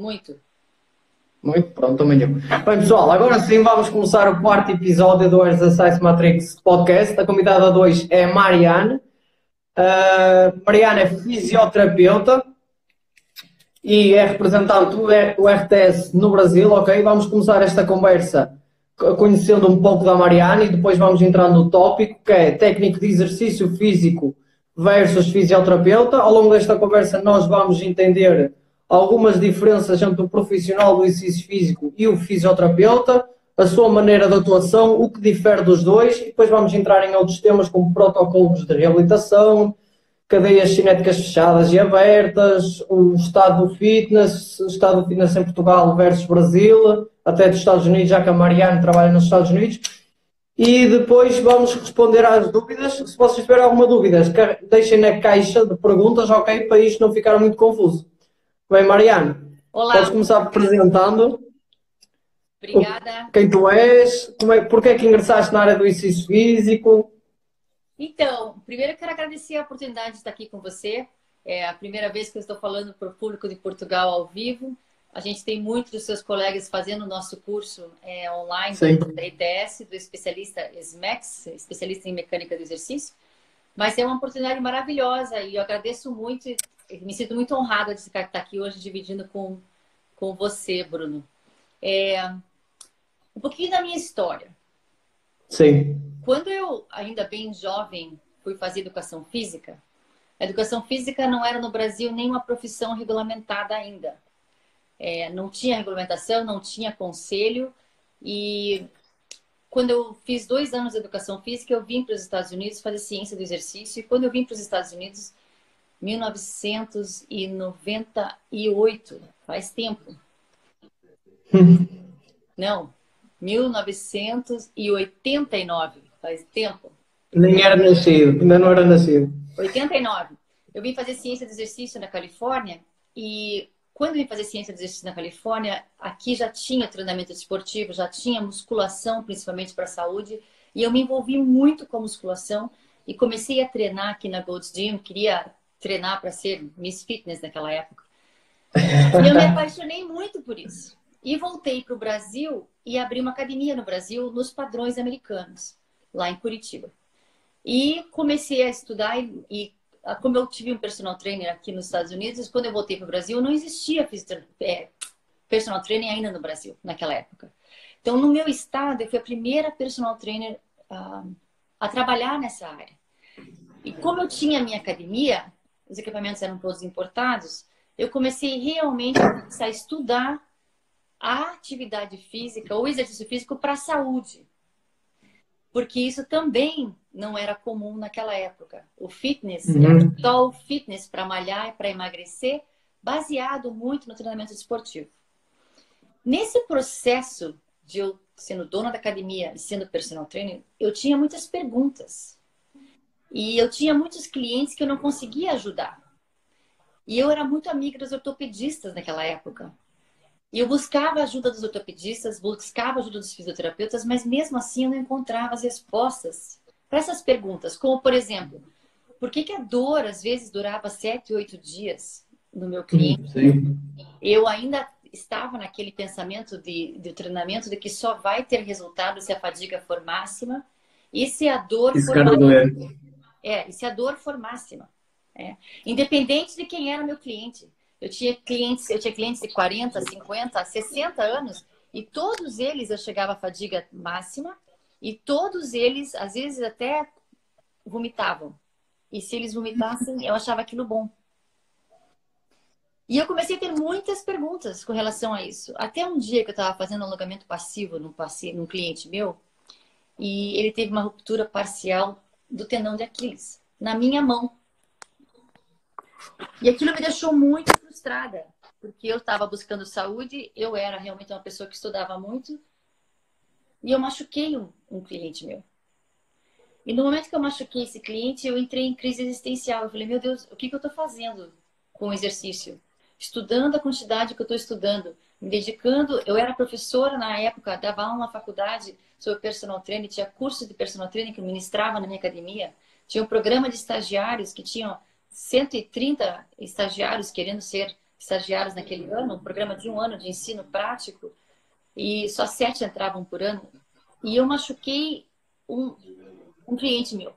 Muito. Muito pronto, também eu. Bem, pessoal, agora sim vamos começar o quarto episódio do Exercise Matrix Podcast. A convidada de hoje é a Mariane. Mariane é fisioterapeuta e é representante do RTS no Brasil, ok? Vamos começar esta conversa conhecendo um pouco da Mariane e depois vamos entrar no tópico que é técnico de exercício físico versus fisioterapeuta. Ao longo desta conversa nós vamos entender algumas diferenças entre o profissional do exercício físico e o fisioterapeuta, a sua maneira de atuação, o que difere dos dois, e depois vamos entrar em outros temas como protocolos de reabilitação, cadeias cinéticas fechadas e abertas, o estado do fitness em Portugal versus Brasil, até dos Estados Unidos, já que a Mariane trabalha nos Estados Unidos. E depois vamos responder às dúvidas. Se vocês tiverem alguma dúvida, deixem na caixa de perguntas, ok? Para isto não ficar muito confuso. Bem, Mariane, podes Olá, começar apresentando obrigada. quem tu és, porque é que ingressaste na área do exercício físico. Então, primeiro eu quero agradecer a oportunidade de estar aqui com você. É a primeira vez que eu estou falando para o público de Portugal ao vivo. A gente tem muitos dos seus colegas fazendo o nosso curso online Sim. da ETS, do especialista SMEX, especialista em mecânica do exercício. Mas é uma oportunidade maravilhosa e eu agradeço muito, me sinto muito honrada de estar aqui hoje dividindo com você, Bruno. Um pouquinho da minha história. Sim. Quando eu, ainda bem jovem, fui fazer educação física, a educação física não era no Brasil nenhuma profissão regulamentada ainda. Não tinha regulamentação, não tinha conselho. E quando eu fiz 2 anos de educação física, eu vim para os Estados Unidos fazer ciência do exercício. E quando eu vim para os Estados Unidos, 1998, faz tempo. Não, 1989, faz tempo. Nem era nascido, ainda não era nascido. 89. Eu vim fazer ciência do exercício na Califórnia e quando eu vim fazer ciência do exercício na Califórnia, aqui já tinha treinamento esportivo, já tinha musculação, principalmente para a saúde, e eu me envolvi muito com a musculação e comecei a treinar aqui na Gold's Gym, queria treinar para ser Miss Fitness naquela época. E eu me apaixonei muito por isso. E voltei para o Brasil e abri uma academia no Brasil nos padrões americanos, lá em Curitiba. E comecei a estudar e como eu tive um personal trainer aqui nos Estados Unidos, quando eu voltei para o Brasil, não existia personal trainer ainda no Brasil, naquela época. Então, no meu estado, eu fui a primeira personal trainer a trabalhar nessa área. E como eu tinha a minha academia, os equipamentos eram todos importados, eu comecei realmente a estudar a atividade física ou exercício físico para a saúde. Porque isso também não era comum naquela época. O fitness era só o fitness para malhar e para emagrecer, baseado muito no treinamento esportivo. Nesse processo de eu sendo dona da academia e sendo personal trainer, eu tinha muitas perguntas. E eu tinha muitos clientes que eu não conseguia ajudar. E eu era muito amiga dos ortopedistas naquela época. E eu buscava a ajuda dos ortopedistas, buscava a ajuda dos fisioterapeutas, mas mesmo assim eu não encontrava as respostas para essas perguntas. Como, por exemplo, por que a dor às vezes durava 7, 8 dias no meu cliente? Sim. Eu ainda estava naquele pensamento de treinamento de que só vai ter resultado se a fadiga for máxima e se a dor for máxima. E se a dor for máxima. Independente de quem era meu cliente. Eu tinha clientes de 40, 50, 60 anos e todos eles eu chegava à fadiga máxima e todos eles, às vezes, até vomitavam. E se eles vomitassem, eu achava aquilo bom. E eu comecei a ter muitas perguntas com relação a isso. Até um dia que eu estava fazendo alongamento passivo num cliente meu e ele teve uma ruptura parcial do tendão de Aquiles, na minha mão. E aquilo me deixou muito frustrada, porque eu estava buscando saúde, eu era realmente uma pessoa que estudava muito, e eu machuquei um cliente meu. E no momento que eu machuquei esse cliente, eu entrei em crise existencial. Eu falei, meu Deus, o que eu estou fazendo com o exercício? Estudando a quantidade que eu estou estudando, me dedicando. Eu era professora na época, dava aula na faculdade sobre personal training, tinha curso de personal training que eu ministrava na minha academia, tinha um programa de estagiários que tinham 130 estagiários querendo ser estagiários naquele ano, um programa de 1 ano de ensino prático, e só 7 entravam por ano. E eu machuquei um cliente meu,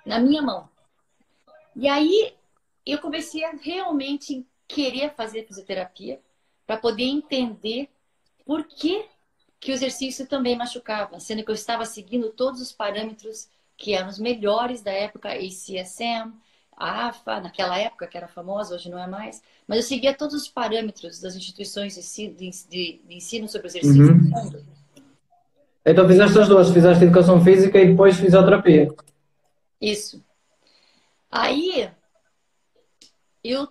na minha mão. E aí eu comecei a realmente querer fazer fisioterapia para poder entender por que o exercício também machucava, sendo que eu estava seguindo todos os parâmetros que eram os melhores da época, ACSM, a AFA, naquela época que era famosa, hoje não é mais, mas eu seguia todos os parâmetros das instituições de ensino sobre o exercício do Uhum. mundo. Então fizeste as duas, fizeste educação física e depois fisioterapia. Isso. Aí, eu,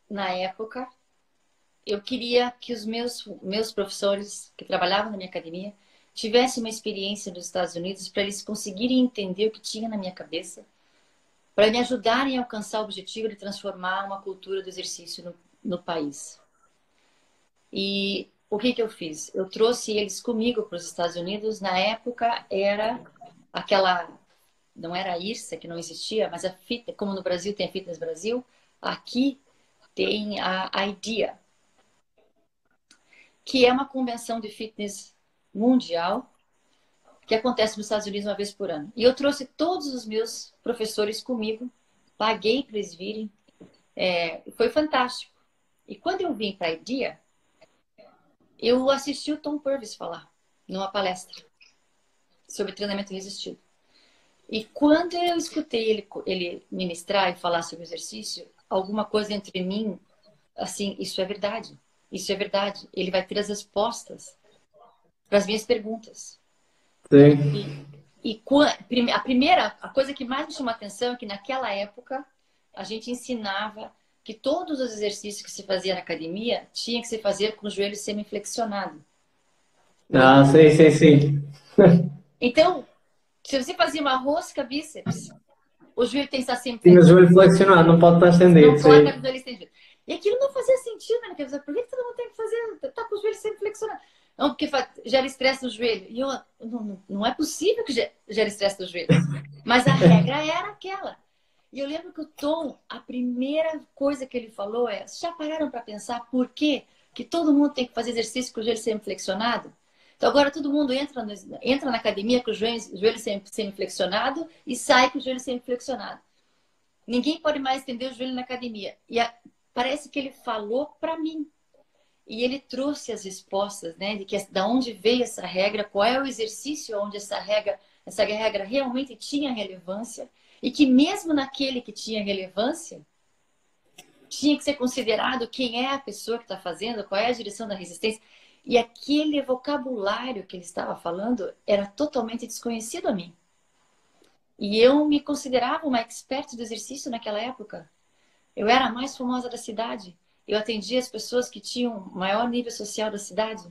na época, eu queria que os meus professores que trabalhavam na minha academia tivessem uma experiência nos Estados Unidos para eles conseguirem entender o que tinha na minha cabeça, para me ajudarem a alcançar o objetivo de transformar uma cultura do exercício no país. E o que eu fiz? Eu trouxe eles comigo para os Estados Unidos. Na época era aquela, não era a IRSA, que não existia, mas a Fitness, como no Brasil tem a Fitness Brasil, aqui tem a IDEA, que é uma convenção de fitness mundial que acontece nos Estados Unidos 1 vez por ano. E eu trouxe todos os meus professores comigo, paguei para eles virem, foi fantástico. E quando eu vim para a IDEA, eu assisti o Tom Purvis falar numa palestra sobre treinamento resistido. E quando eu escutei ele ministrar e falar sobre exercício, alguma coisa entre mim, assim, isso é verdade. Isso é verdade. Ele vai ter as respostas para as minhas perguntas. Sim. E a coisa que mais me chamou a atenção é que naquela época a gente ensinava que todos os exercícios que se fazia na academia tinha que se fazer com o joelho semiflexionado. Ah, sim, sim, sim. Então, se você fazia uma rosca bíceps, o joelho tem que estar sempre Tinha o flexionado. joelho flexionado, não pode estar estendido, Não pode estar sim. com o joelho estendido. E aquilo não fazia sentido na minha cabeça. Por que todo mundo tem que fazer? Tá com o joelho sempre flexionado. Não, porque gera estresse no joelho. E eu, não é possível que gere estresse no joelho. Mas a regra era aquela. E eu lembro que o Tom, a primeira coisa que ele falou é: vocês já pararam para pensar por quê que todo mundo tem que fazer exercício com o joelho sempre flexionado? Então agora todo mundo entra na academia com o joelho sempre flexionado e sai com o joelho sempre flexionado. Ninguém pode mais estender o joelho na academia. Parece que ele falou para mim. E ele trouxe as respostas, né? Da onde veio essa regra, qual é o exercício onde essa regra realmente tinha relevância. E que mesmo naquele que tinha relevância, tinha que ser considerado quem é a pessoa que está fazendo, qual é a direção da resistência. E aquele vocabulário que ele estava falando era totalmente desconhecido a mim. E eu me considerava uma expert do exercício naquela época. Eu era a mais famosa da cidade. Eu atendia as pessoas que tinham o maior nível social da cidade.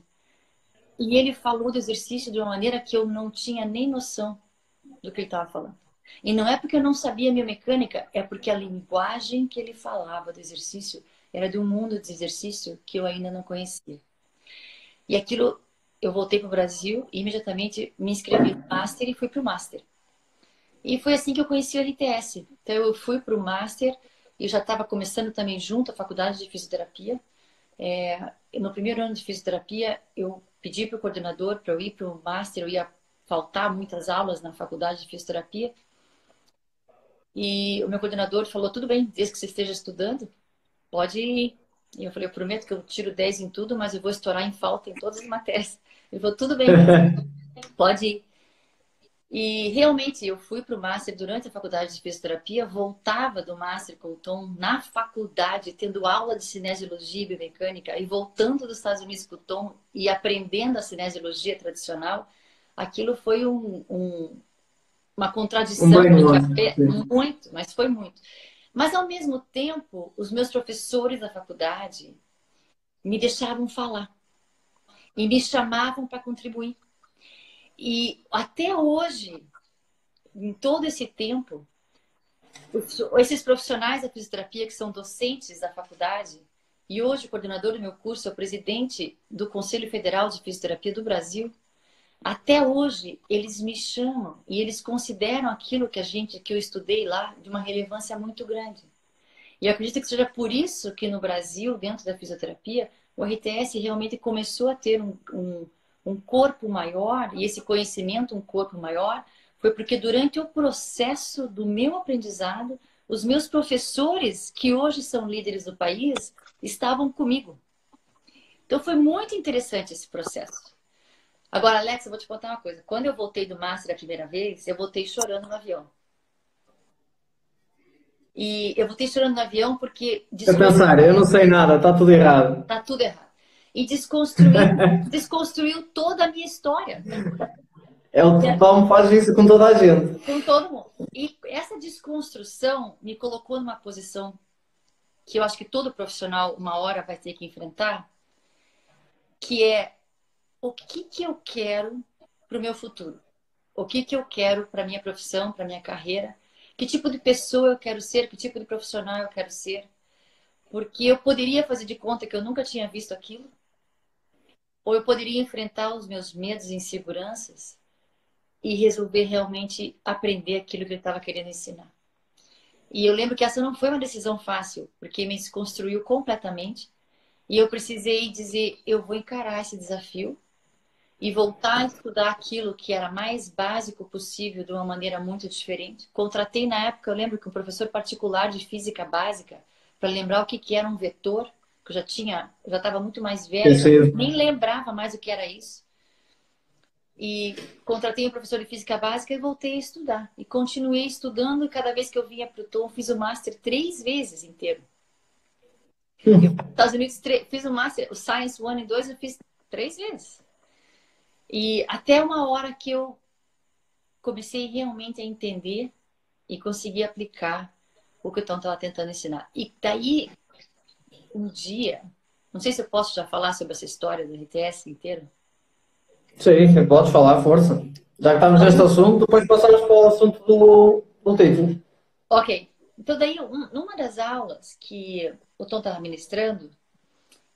E ele falou do exercício de uma maneira que eu não tinha nem noção do que ele estava falando. E não é porque eu não sabia biomecânica, é porque a linguagem que ele falava do exercício era de um mundo de exercício que eu ainda não conhecia. E aquilo, eu voltei para o Brasil e imediatamente me inscrevi no Master e fui para o Master. E foi assim que eu conheci o RTS. Então eu fui para o Master e já estava começando também junto à faculdade de fisioterapia. No primeiro ano de fisioterapia, eu pedi para o coordenador para eu ir para o Master, eu ia faltar muitas aulas na faculdade de fisioterapia. E o meu coordenador falou: tudo bem, desde que você esteja estudando, pode ir. E eu falei: eu prometo que eu tiro 10 em tudo, mas eu vou estourar em falta em todas as matérias. Ele falou: tudo bem, pode ir. E realmente eu fui para o Master durante a faculdade de fisioterapia, voltava do Master com o Tom na faculdade, tendo aula de cinesiologia e biomecânica, e voltando dos Estados Unidos com o Tom e aprendendo a cinesiologia tradicional. Aquilo foi uma Um contradição, banho porque sim. muito, mas foi muito. Mas ao mesmo tempo, os meus professores da faculdade me deixavam falar e me chamavam para contribuir. E até hoje, em todo esse tempo, esses profissionais da fisioterapia que são docentes da faculdade, e hoje o coordenador do meu curso é o presidente do Conselho Federal de Fisioterapia do Brasil, até hoje eles me chamam e eles consideram aquilo que eu estudei lá de uma relevância muito grande. E eu acredito que seja por isso que no Brasil, dentro da fisioterapia, o RTS realmente começou a ter um corpo maior, e esse conhecimento, um corpo maior, foi porque durante o processo do meu aprendizado, os meus professores, que hoje são líderes do país, estavam comigo. Então foi muito interessante esse processo. Agora, Alex, eu vou te contar uma coisa. Quando eu voltei do Master a primeira vez, eu voltei chorando no avião. E eu voltei chorando no avião porque A pensar, eu não sei nada, está tudo errado. tá tudo errado. E desconstruiu toda a minha história. É o Tom faz isso com toda a gente. Com todo mundo. E essa desconstrução me colocou numa posição que eu acho que todo profissional uma hora vai ter que enfrentar, que é o que que eu quero para o meu futuro? O que que eu quero para minha profissão, para minha carreira? Que tipo de pessoa eu quero ser? Que tipo de profissional eu quero ser? Porque eu poderia fazer de conta que eu nunca tinha visto aquilo, ou eu poderia enfrentar os meus medos e inseguranças e resolver realmente aprender aquilo que ele estava querendo ensinar. E eu lembro que essa não foi uma decisão fácil, porque me desconstruiu completamente. E eu precisei dizer, eu vou encarar esse desafio e voltar a estudar aquilo que era mais básico possível de uma maneira muito diferente. Contratei na época, eu lembro que um professor particular de física básica para lembrar o que que era um vetor, que eu já estava muito mais velha, nem lembrava mais o que era isso. E contratei um professor de física básica e voltei a estudar. E continuei estudando e cada vez que eu vinha para o Tom, fiz o Master 3 vezes inteiro. Nos Estados Unidos, fiz o Master, o Science 1 e 2 eu fiz 3 vezes. E até uma hora que eu comecei realmente a entender e conseguir aplicar o que o Tom estava tentando ensinar. E daí, um dia, não sei se eu posso já falar sobre essa história do RTS inteiro. Sim, podes falar, força. Já que estamos neste assunto, depois passamos para o assunto do título. Ok. Então, daí, numa das aulas que o Tom estava ministrando,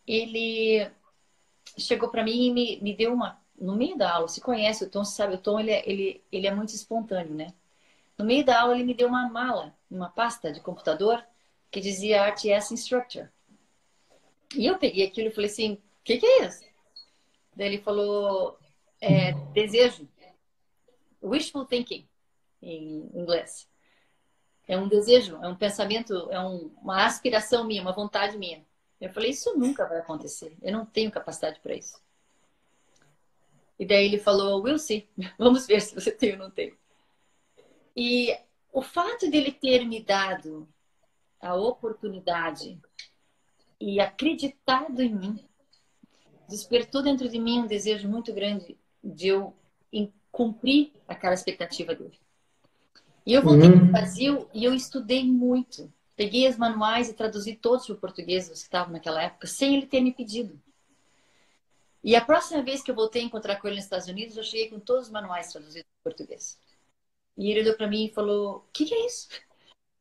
ele chegou para mim e me deu uma. No meio da aula, se conhece o Tom, você sabe, o Tom ele é muito espontâneo, né? No meio da aula, ele me deu uma mala, uma pasta de computador que dizia RTS Instructor. E eu peguei aquilo e falei assim: o que que é isso? Daí ele falou: desejo, wishful thinking, em inglês. É um desejo, é um pensamento, uma aspiração minha, uma vontade minha. Eu falei: isso nunca vai acontecer, eu não tenho capacidade para isso. E daí ele falou: we'll see, vamos ver se você tem ou não tem. E o fato dele ter me dado a oportunidade e acreditado em mim, despertou dentro de mim um desejo muito grande de eu cumprir aquela expectativa dele. E eu voltei para o Brasil e eu estudei muito. Peguei os manuais e traduzi todos para o português, os que estavam naquela época, sem ele ter me pedido. E a próxima vez que eu voltei a encontrar com ele nos Estados Unidos, eu cheguei com todos os manuais traduzidos para o português. E ele olhou para mim e falou: o que é isso? Eu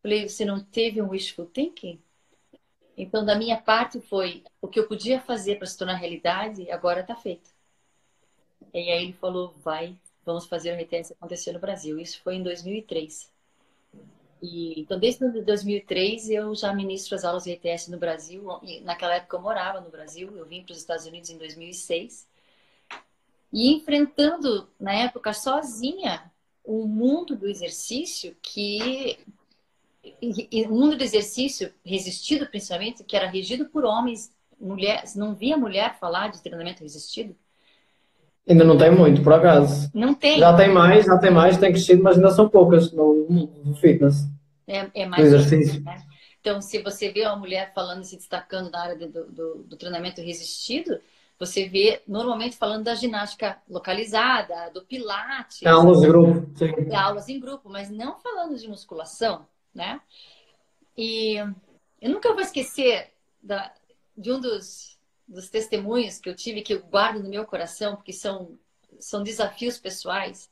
falei: você não teve um wishful thinking? Então, da minha parte, foi o que eu podia fazer para se tornar realidade, agora está feito. E aí ele falou: vamos fazer o RTS acontecer no Brasil. Isso foi em 2003. Então, desde 2003, eu já ministro as aulas de RTS no Brasil. E naquela época, eu morava no Brasil. Eu vim para os Estados Unidos em 2006. E enfrentando, na época, sozinha, o mundo do exercício o mundo do exercício resistido, principalmente, que era regido por homens, mulheres. Não via mulher falar de treinamento resistido. Ainda não tem muito, por acaso. Não tem. Já tem mais, tem crescido, mas ainda são poucas no fitness. É Do mais exercício. né? Então, se você vê uma mulher falando, se destacando na área do treinamento resistido, você vê normalmente falando da ginástica localizada, do pilates, Aulas de grupo, sim. aulas em grupo, mas não falando de musculação, né? E eu nunca vou esquecer de um dos testemunhos que eu tive, que eu guardo no meu coração, porque são desafios pessoais,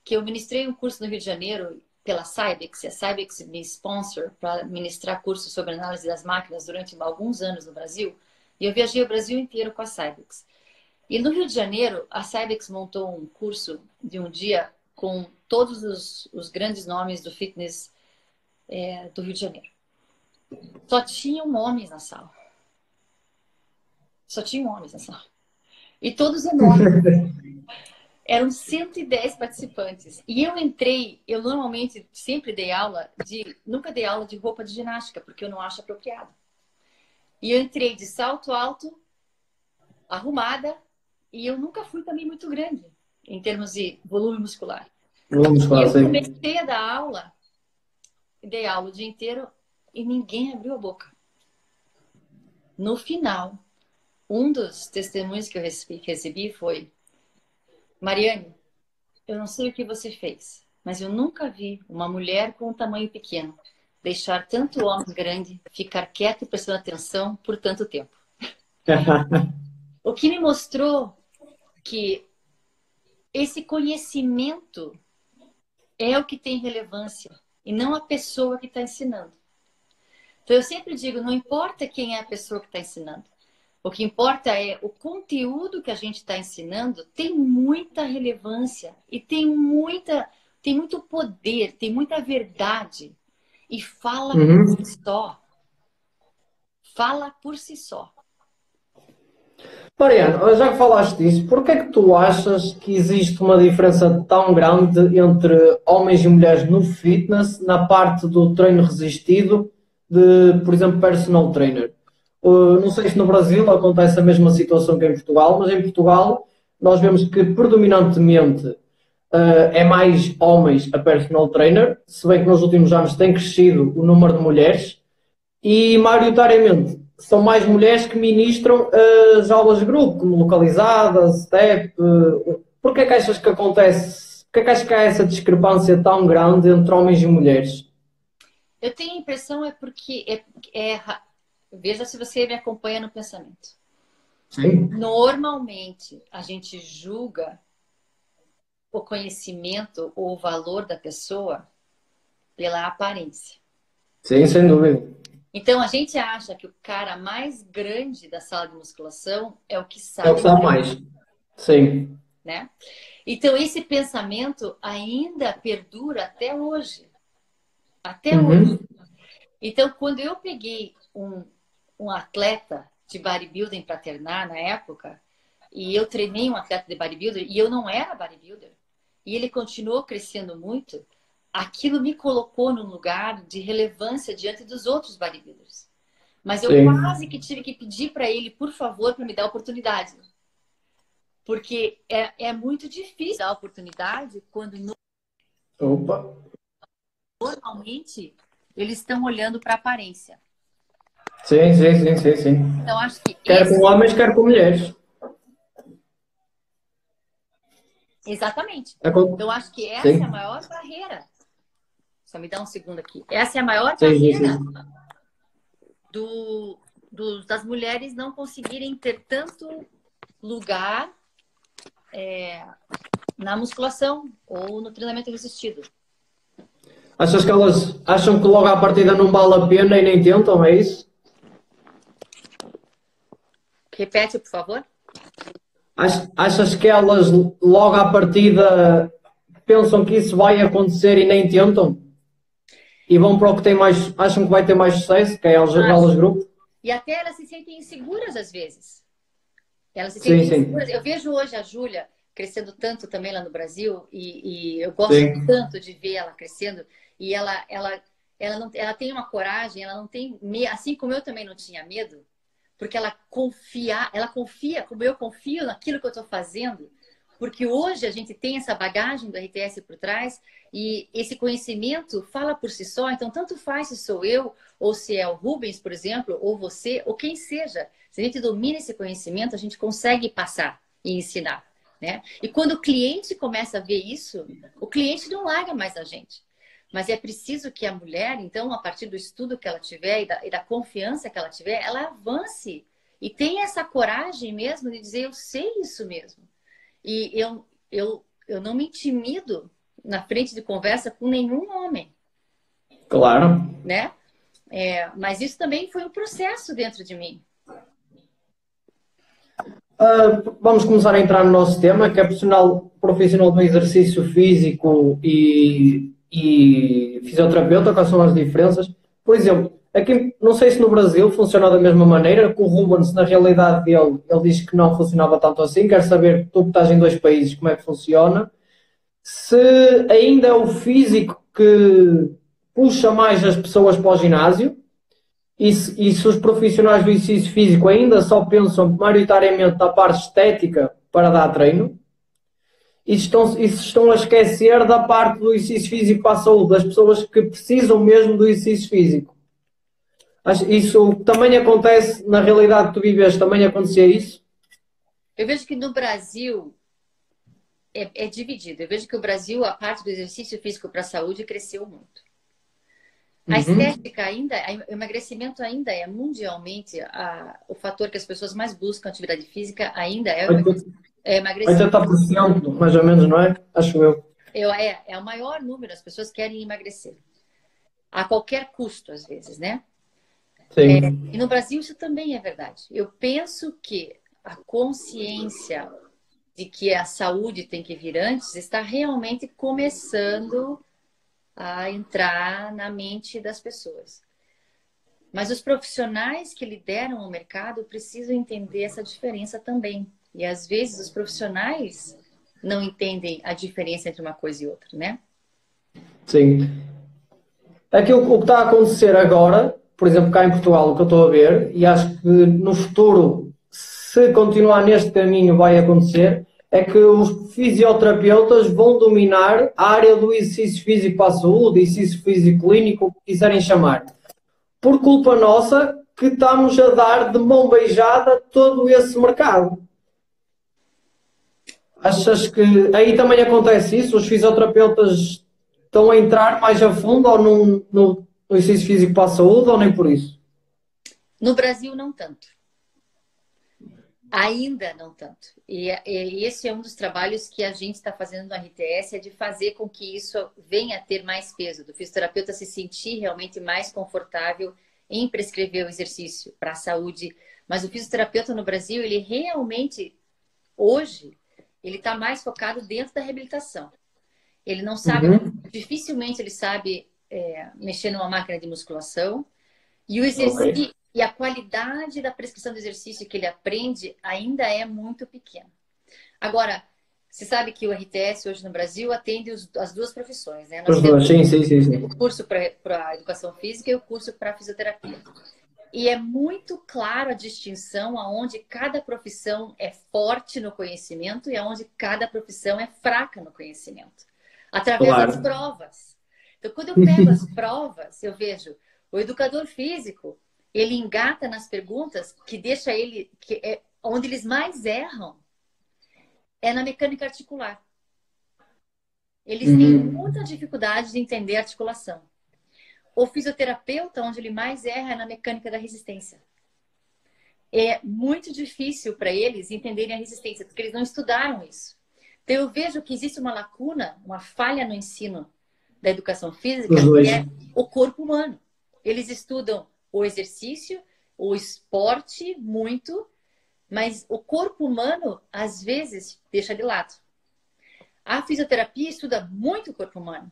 que eu ministrei um curso no Rio de Janeiro pela Cybex. A Cybex me sponsor para ministrar cursos sobre análise das máquinas durante alguns anos no Brasil. E eu viajei o Brasil inteiro com a Cybex. E no Rio de Janeiro, a Cybex montou um curso de um dia com todos os grandes nomes do fitness do Rio de Janeiro. Só tinham homens na sala. Só tinham homens na sala. E todos enormes. Eram 110 participantes. E eu entrei, eu normalmente sempre dei aula nunca dei aula de roupa de ginástica, porque eu não acho apropriado. E eu entrei de salto alto, arrumada, e eu nunca fui também muito grande, em termos de volume muscular. Vamos E eu fazer. comecei a dar aula, dei aula o dia inteiro, e ninguém abriu a boca. No final, um dos testemunhos que eu recebi foi: Mariane, eu não sei o que você fez, mas eu nunca vi uma mulher com um tamanho pequeno deixar tanto homem grande ficar quieto e prestando atenção por tanto tempo. O que me mostrou que esse conhecimento é o que tem relevância e não a pessoa que está ensinando. Então eu sempre digo, não importa quem é a pessoa que está ensinando. O que importa é o conteúdo que a gente está ensinando tem muita relevância e tem muito poder, tem muita verdade e fala por si só. Fala por si só. Mariana, já que falaste disso, porquê é que tu achas que existe uma diferença tão grande entre homens e mulheres no fitness, na parte do treino resistido, de, por exemplo, personal trainer? Não sei se no Brasil acontece a mesma situação que em Portugal, mas em Portugal nós vemos que predominantemente é mais homens a personal trainer, se bem que nos últimos anos tem crescido o número de mulheres, e maioritariamente são mais mulheres que ministram as aulas de grupo, como localizadas, step. Porquê é que achas que acontece? Porquê é que achas que há essa discrepância tão grande entre homens e mulheres? Eu tenho a impressão porque veja se você me acompanha no pensamento. Sim. Normalmente a gente julga o conhecimento ou o valor da pessoa pela aparência. Sim, sem dúvida. Então a gente acha que o cara mais grande da sala de musculação é o que É o sabe que sabe mais. Sim. né? Então esse pensamento ainda perdura até hoje. Até hoje. Então quando eu peguei um atleta de bodybuilding para treinar na época, e eu treinei um atleta de bodybuilder, e eu não era bodybuilder, e ele continuou crescendo muito, aquilo me colocou num lugar de relevância diante dos outros bodybuilders. Mas eu quase que tive que pedir para ele, por favor, para me dar oportunidade. Porque é muito difícil dar oportunidade quando normalmente eles estão olhando para a aparência. Sim, sim, sim, sim, sim. Então, acho que quer com homens, quer com mulheres. Exatamente. Eu Eu acho que essa é a maior barreira. Só me dá um segundo aqui. Essa é a maior barreira das mulheres não conseguirem ter tanto lugar na musculação ou no treinamento resistido. Achas que elas acham que logo à partida não vale a pena e nem tentam, é isso? Repete, por favor. Achas que elas logo à partida pensam que isso vai acontecer e nem tentam? E vão para o que tem mais, acham que vai ter mais sucesso, que é elas grupo? E até elas se sentem inseguras às vezes. Elas se sentem inseguras. Eu vejo hoje a Júlia crescendo tanto também lá no Brasil e eu gosto tanto de ver ela crescendo e ela tem uma coragem, ela não tem, assim como eu também não tinha medo, porque ela confia, como eu confio naquilo que eu estou fazendo, porque hoje a gente tem essa bagagem do RTS por trás e esse conhecimento fala por si só, então tanto faz se sou eu ou se é o Rubens, por exemplo, ou você, ou quem seja. Se a gente domina esse conhecimento, a gente consegue passar e ensinar, né? E quando o cliente começa a ver isso, o cliente não larga mais a gente. Mas é preciso que a mulher, então, a partir do estudo que ela tiver e da confiança que ela tiver, ela avance e tenha essa coragem mesmo de dizer, eu sei isso mesmo. E eu não me intimido na frente de conversa com nenhum homem. Claro. Né? Mas isso também foi um processo dentro de mim. Vamos começar a entrar no nosso tema, que é profissional do exercício físico e fisioterapeuta, quais são as diferenças? Por exemplo, Aqui, não sei se no Brasil funciona da mesma maneira, com o Rubens, na realidade dele, ele diz que não funcionava tanto assim. Quero saber, tu que estás em dois países, como é que funciona. Se ainda é o físico que puxa mais as pessoas para o ginásio e se os profissionais do exercício físico ainda só pensam maioritariamente na parte estética para dar treino e se estão a esquecer da parte do exercício físico para a saúde, das pessoas que precisam mesmo do exercício físico. Isso também acontece na realidade que tu vives, também acontecia isso? Eu vejo que no Brasil é dividido. Eu vejo que o Brasil, a parte do exercício físico para a saúde cresceu muito. A Uhum. estética ainda, o emagrecimento ainda é mundialmente o fator que as pessoas mais buscam atividade física ainda é o emagrecimento. 80%, mais ou menos, não é? Acho eu. É o maior número, as pessoas querem emagrecer. A qualquer custo, às vezes, né? E Sim. no Brasil isso também é verdade. Eu penso que a consciência de que a saúde tem que vir antes está realmente começando a entrar na mente das pessoas. Mas os profissionais que lideram o mercado precisam entender essa diferença também. E às vezes os profissionais não entendem a diferença entre uma coisa e outra, né? Sim. O que está a acontecer agora, por exemplo, cá em Portugal, o que eu estou a ver, e acho que no futuro, se continuar neste caminho, vai acontecer, é que os fisioterapeutas vão dominar a área do exercício físico para a saúde, exercício físico clínico, o que quiserem chamar. Por culpa nossa, que estamos a dar de mão beijada todo esse mercado. Achas que aí também acontece isso? Os fisioterapeutas estão a entrar mais a fundo ou no exercício físico para a saúde ou nem por isso? No Brasil, não tanto. Ainda não tanto. E esse é um dos trabalhos que a gente está fazendo no RTS, é de fazer com que isso venha a ter mais peso, do fisioterapeuta se sentir realmente mais confortável em prescrever o exercício para a saúde. Mas o fisioterapeuta no Brasil, ele realmente, hoje, ele está mais focado dentro da reabilitação. Ele não sabe, Uhum. dificilmente ele sabe mexer numa máquina de musculação. E o Ok. exercício e a qualidade da prescrição do exercício que ele aprende ainda é muito pequena. Agora, você sabe que o RTS hoje no Brasil atende as duas profissões, né? Nós Os temos dois, sim, sim, sim, o sim. curso para educação física e o curso para fisioterapia. E é muito claro a distinção aonde cada profissão é forte no conhecimento e aonde cada profissão é fraca no conhecimento. Através das Claro. provas. Então, quando eu pego as provas, eu vejo o educador físico, ele engata nas perguntas que deixa ele, onde eles mais erram é na mecânica articular. Eles têm Uhum. muita dificuldade de entender a articulação. O fisioterapeuta, onde ele mais erra é na mecânica da resistência. É muito difícil para eles entenderem a resistência, porque eles não estudaram isso. Então, eu vejo que existe uma lacuna, uma falha no ensino da educação Os física, que dois. é o corpo humano. Eles estudam o exercício, o esporte, muito, mas o corpo humano, às vezes, deixa de lado. A fisioterapia estuda muito o corpo humano,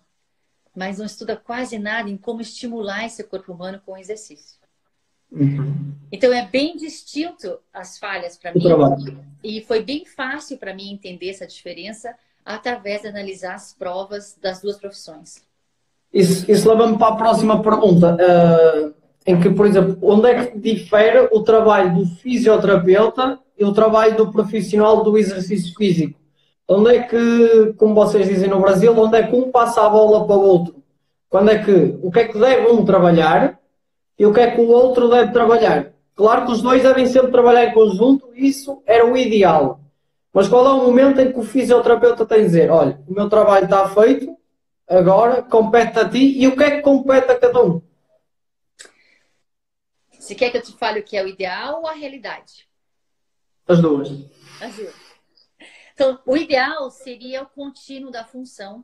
mas não estuda quase nada em como estimular esse corpo humano com o exercício. Uhum. Então, é bem distinto as falhas para O mim, trabalho. e foi bem fácil para mim entender essa diferença através de analisar as provas das duas profissões. Isso leva-me para a próxima pergunta, em que, por exemplo, onde é que difere o trabalho do fisioterapeuta e o trabalho do profissional do exercício físico? Onde é que, como vocês dizem no Brasil, onde é que um passa a bola para o outro? O que é que deve um trabalhar e o que é que o outro deve trabalhar? Claro que os dois devem sempre trabalhar em conjunto, isso era o ideal. Mas qual é o momento em que o fisioterapeuta tem de dizer, olha, o meu trabalho está feito, agora compete a ti, e o que é que compete a cada um? Se quer que eu te fale o que é o ideal ou a realidade? As duas. As duas. Então, o ideal seria o contínuo da função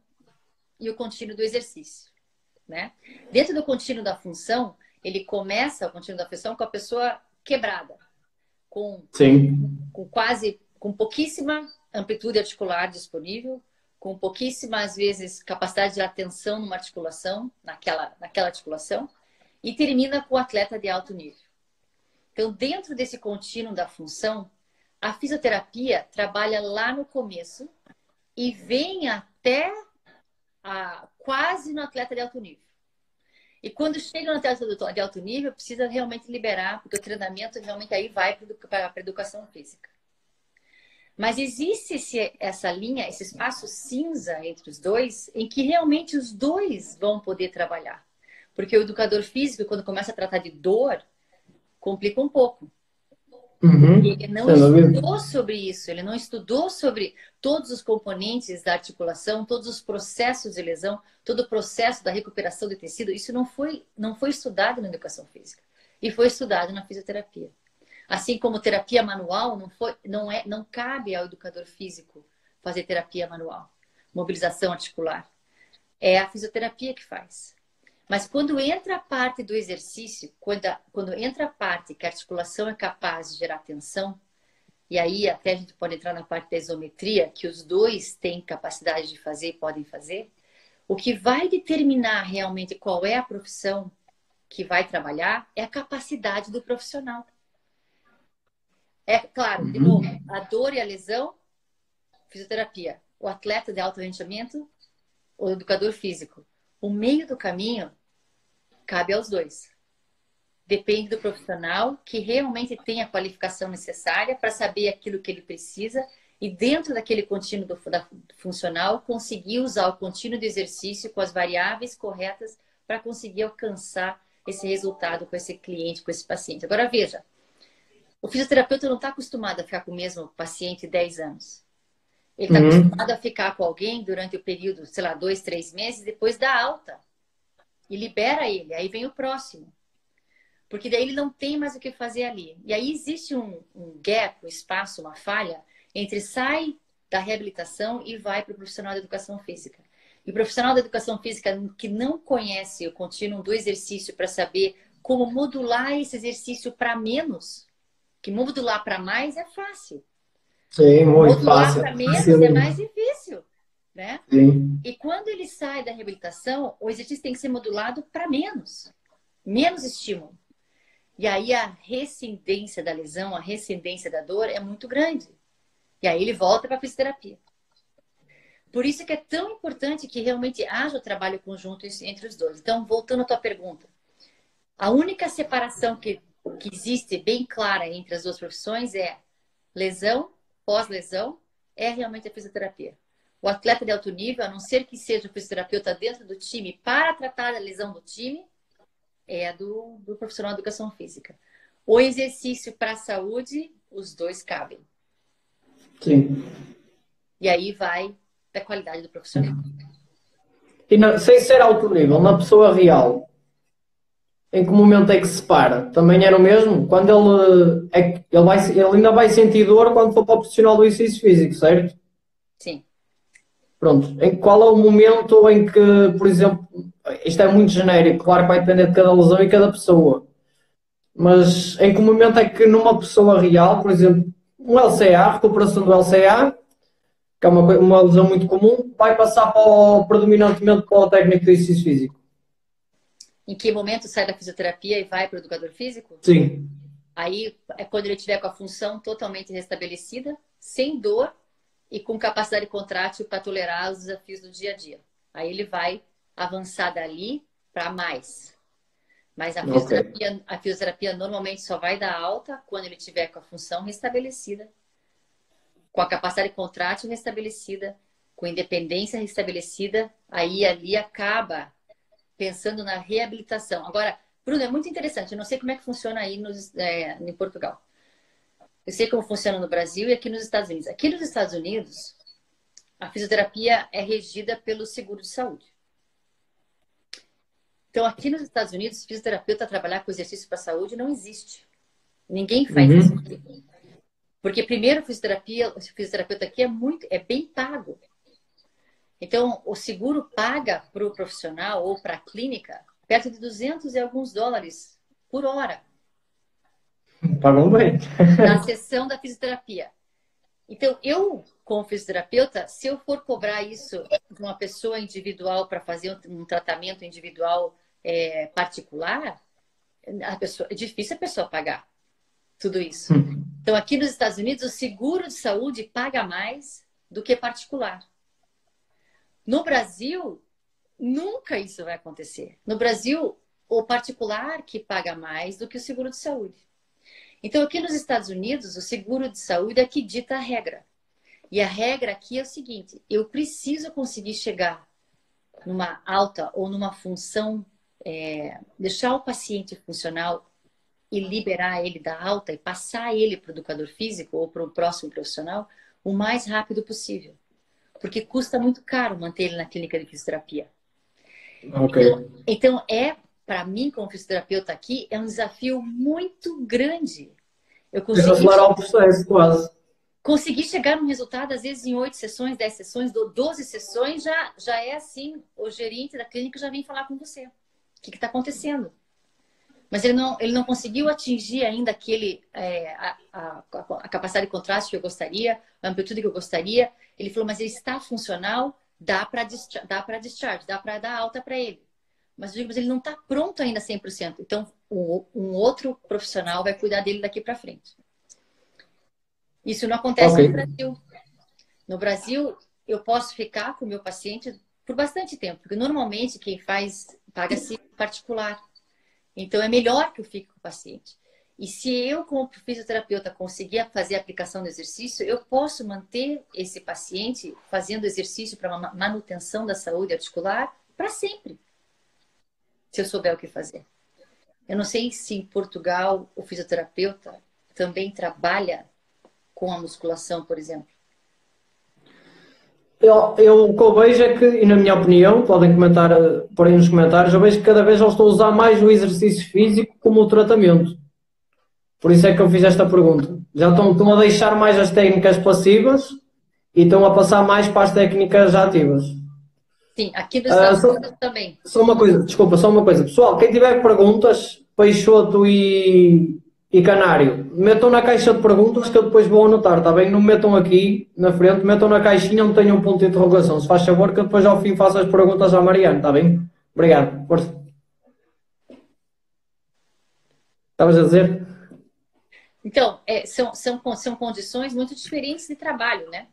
e o contínuo do exercício, né? Dentro do contínuo da função, ele começa o contínuo da função com a pessoa quebrada, com, Sim. com pouquíssima amplitude articular disponível, com pouquíssima, às vezes, capacidade de atenção numa articulação, naquela articulação. e termina com o atleta de alto nível. Então, dentro desse contínuo da função, a fisioterapia trabalha lá no começo e vem até quase no atleta de alto nível. E quando chega no atleta de alto nível, precisa realmente liberar, porque o treinamento realmente aí vai para a educação física. Mas existe essa linha, esse espaço cinza entre os dois, em que realmente os dois vão poder trabalhar. Porque o educador físico, quando começa a tratar de dor, complica um pouco. Ele não estudou sobre isso, ele não estudou sobre todos os componentes da articulação, todos os processos de lesão, todo o processo da recuperação de tecido. Isso não foi estudado na educação física e foi estudado na fisioterapia. Assim como terapia manual, não cabe ao educador físico fazer terapia manual, mobilização articular. É a fisioterapia que faz. Mas quando entra a parte do exercício, quando entra a parte que a articulação é capaz de gerar tensão, e aí até a gente pode entrar na parte da isometria, que os dois têm capacidade de fazer e podem fazer, o que vai determinar realmente qual é a profissão que vai trabalhar é a capacidade do profissional. É claro, de novo, a dor e a lesão, fisioterapia. O atleta de alto rendimento, o educador físico. O meio do caminho cabe aos dois. Depende do profissional que realmente tem a qualificação necessária para saber aquilo que ele precisa e dentro daquele contínuo funcional conseguir usar o contínuo de exercício com as variáveis corretas para conseguir alcançar esse resultado com esse cliente, com esse paciente. Agora veja, o fisioterapeuta não está acostumado a ficar com o mesmo paciente 10 anos. Ele está acostumado a ficar com alguém durante o período, sei lá, 2, 3 meses, depois dá alta. E libera ele, aí vem o próximo. Porque daí ele não tem mais o que fazer ali. E aí existe um gap, um espaço, uma falha, entre sai da reabilitação e vai para o profissional da educação física. E o profissional da educação física que não conhece o contínuo do exercício para saber como modular esse exercício para menos, que modular para mais é fácil. Sim, muito modular fácil. para menos é mais difícil. Né? Sim. E quando ele sai da reabilitação, o exercício tem que ser modulado para menos estímulo. E aí a rescindência da lesão, a rescindência da dor é muito grande. E aí ele volta para a fisioterapia. Por isso que é tão importante que realmente haja o trabalho conjunto entre os dois. Então, voltando à tua pergunta, a única separação que existe bem clara entre as duas profissões é lesão, pós-lesão, é realmente a fisioterapia. O atleta de alto nível, a não ser que seja o fisioterapeuta dentro do time para tratar a lesão do time, é do profissional de educação física. O exercício para a saúde, os dois cabem. Sim. E aí vai da qualidade do profissional. E sem ser alto nível, na pessoa real, em que momento é que se separa? Também era o mesmo? Quando ele ainda vai sentir dor quando for para o profissional do exercício físico, certo? Sim. Pronto. Qual é o momento em que, por exemplo, isto é muito genérico, claro que vai depender de cada lesão e cada pessoa, mas em que momento é que numa pessoa real, por exemplo, um LCA, recuperação do LCA, que é uma lesão muito comum, vai passar predominantemente para o técnico de exercício físico? Em que momento sai da fisioterapia e vai para o educador físico? Sim. Aí é quando ele tiver com a função totalmente restabelecida, sem dor e com capacidade contrátil para tolerar os desafios do dia a dia. Aí ele vai avançar dali para mais. Mas a fisioterapia normalmente só vai dar alta quando ele tiver com a função restabelecida, com a capacidade contrátil restabelecida, com independência restabelecida, aí ali acaba pensando na reabilitação. Agora, Bruno, é muito interessante, eu não sei como é que funciona aí em Portugal. Eu sei como funciona no Brasil e aqui nos Estados Unidos. Aqui nos Estados Unidos, a fisioterapia é regida pelo seguro de saúde. Então, aqui nos Estados Unidos, fisioterapeuta trabalhar com exercício para a saúde não existe. Ninguém faz isso aqui. Porque, primeiro, o fisioterapeuta aqui é bem pago. Então, o seguro paga para o profissional ou para a clínica perto de 200 e alguns dólares por hora. Pagam bem. Na sessão da fisioterapia. Então, eu, como fisioterapeuta, se eu for cobrar isso de uma pessoa individual para fazer um tratamento individual particular, é difícil a pessoa pagar tudo isso. Então, aqui nos Estados Unidos, o seguro de saúde paga mais do que particular. No Brasil, nunca isso vai acontecer. No Brasil, o particular que paga mais do que o seguro de saúde. Então, aqui nos Estados Unidos, o seguro de saúde é que dita a regra. E a regra aqui é o seguinte: eu preciso conseguir chegar numa alta ou numa função, deixar o paciente funcional e liberar ele da alta e passar ele para o educador físico ou para o próximo profissional o mais rápido possível. Porque custa muito caro manter ele na clínica de fisioterapia. Ok. Então para mim, como fisioterapeuta aqui, é um desafio muito grande. Eu Acelerar o processo, quase. consegui chegar num resultado, às vezes, em 8 sessões, 10 sessões, 12 sessões, já é assim, o gerente da clínica já vem falar com você. O que está acontecendo? Mas ele não conseguiu atingir ainda a capacidade de contraste que eu gostaria, a amplitude que eu gostaria. Ele falou, mas ele está funcional, dá para discharge, dá para dar alta para ele. Mas eu digo, mas ele não está pronto ainda 100%. Então, um outro profissional vai cuidar dele daqui para frente. Isso não acontece no Brasil. No Brasil, eu posso ficar com o meu paciente por bastante tempo, porque normalmente quem faz paga-se particular. Então, é melhor que eu fique com o paciente. E se eu, como fisioterapeuta, conseguir fazer a aplicação do exercício, eu posso manter esse paciente fazendo exercício para manutenção da saúde articular para sempre, se eu souber o que fazer. Eu não sei se em Portugal o fisioterapeuta também trabalha com a musculação, por exemplo. O que eu vejo é que, e na minha opinião, podem comentar por aí nos comentários, eu vejo que cada vez eles estão a usar mais o exercício físico como o tratamento. Por isso é que eu fiz esta pergunta. Já estão a deixar mais as técnicas passivas e estão a passar mais para as técnicas ativas. Sim, aqui nos Estados Unidos também. Só uma coisa, desculpa, só uma coisa. Pessoal, quem tiver perguntas, Peixoto e Canário, metam na caixa de perguntas que eu depois vou anotar, está bem? Não metam aqui na frente, metam na caixinha onde tenham um ponto de interrogação. Se faz favor, que eu depois ao fim faço as perguntas à Mariana, está bem? Obrigado. Força. Estavas a dizer? Então, são condições muito diferentes de trabalho, né?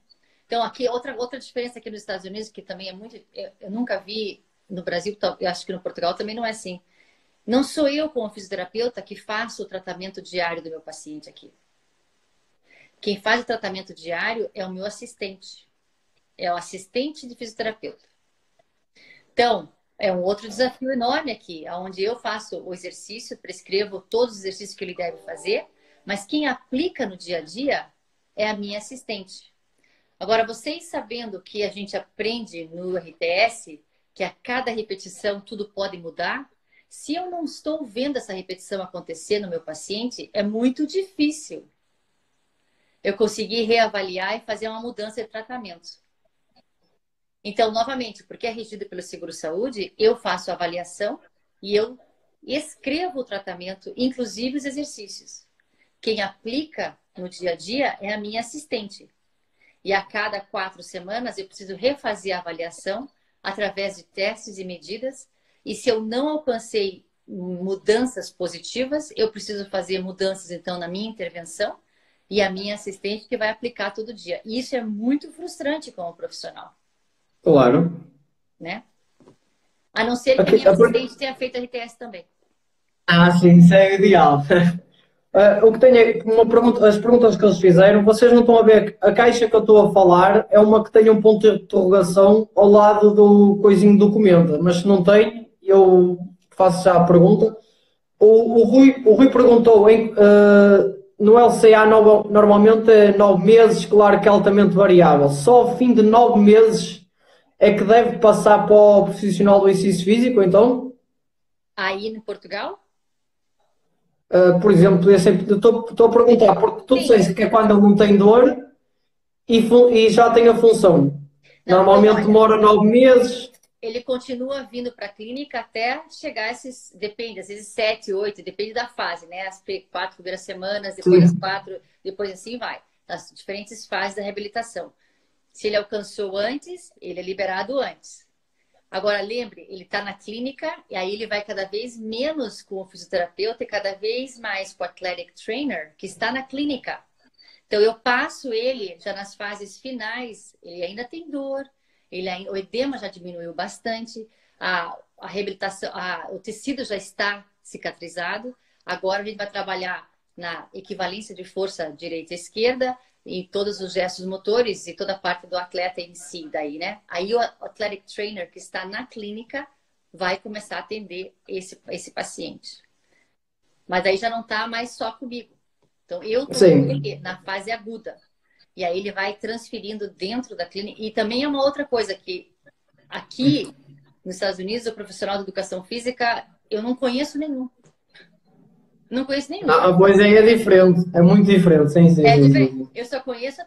Então, aqui, outra diferença aqui nos Estados Unidos, que também é muito... Eu nunca vi no Brasil, eu acho que no Portugal também não é assim. Não sou eu, como fisioterapeuta, que faço o tratamento diário do meu paciente aqui. Quem faz o tratamento diário é o meu assistente. É o assistente de fisioterapeuta. Então, é um outro desafio enorme aqui, onde eu faço o exercício, prescrevo todos os exercícios que ele deve fazer, mas quem aplica no dia a dia é a minha assistente. Agora, vocês sabendo que a gente aprende no RTS, que a cada repetição tudo pode mudar, se eu não estou vendo essa repetição acontecer no meu paciente, é muito difícil eu conseguir reavaliar e fazer uma mudança de tratamento. Então, novamente, porque é regido pelo Seguro-Saúde, eu faço a avaliação e eu escrevo o tratamento, inclusive os exercícios. Quem aplica no dia a dia é a minha assistente. E a cada 4 semanas eu preciso refazer a avaliação através de testes e medidas. E se eu não alcancei mudanças positivas, eu preciso fazer mudanças, então, na minha intervenção e a minha assistente que vai aplicar todo dia. E isso é muito frustrante como profissional. Claro. Né? A não ser que a minha assistente tenha feito a RTS também. Ah, sim, isso é ideal. O que tenho é uma pergunta, as perguntas que eles fizeram, vocês não estão a ver, a caixa que eu estou a falar é uma que tem um ponto de interrogação ao lado do coisinho do documento, mas se não tem, eu faço já a pergunta. O Rui perguntou, no LCA normalmente é 9 meses, claro que é altamente variável, só ao fim de 9 meses é que deve passar para o profissional do exercício físico, então? Aí em Portugal? Por exemplo, eu sempre estou a perguntar, porque tu disseste que é quando ele não tem dor e já tem a função. Não, Normalmente então, demora 9 meses. Ele continua vindo para a clínica até chegar a esses, depende, às vezes 7, 8, depende da fase, né? As 4 primeiras semanas, depois as 4, depois assim vai. As diferentes fases da reabilitação. Se ele alcançou antes, ele é liberado antes. Agora, lembre, ele está na clínica e aí ele vai cada vez menos com o fisioterapeuta e cada vez mais com o athletic trainer, que está na clínica. Então, eu passo ele já nas fases finais, ele ainda tem dor, o edema já diminuiu bastante, a reabilitação, o tecido já está cicatrizado. Agora a gente vai trabalhar na equivalência de força direita e esquerda, em todos os gestos motores e toda a parte do atleta em si daí, né? Aí o athletic trainer que está na clínica vai começar a atender esse paciente. Mas aí já não está mais só comigo. Então, eu estou com ele na fase aguda. E aí ele vai transferindo dentro da clínica. E também é uma outra coisa que aqui nos Estados Unidos, o profissional de educação física, eu não conheço nenhum. Não conheço nenhum. Pois aí é diferente. É muito diferente, sim. Diferente. Eu só conheço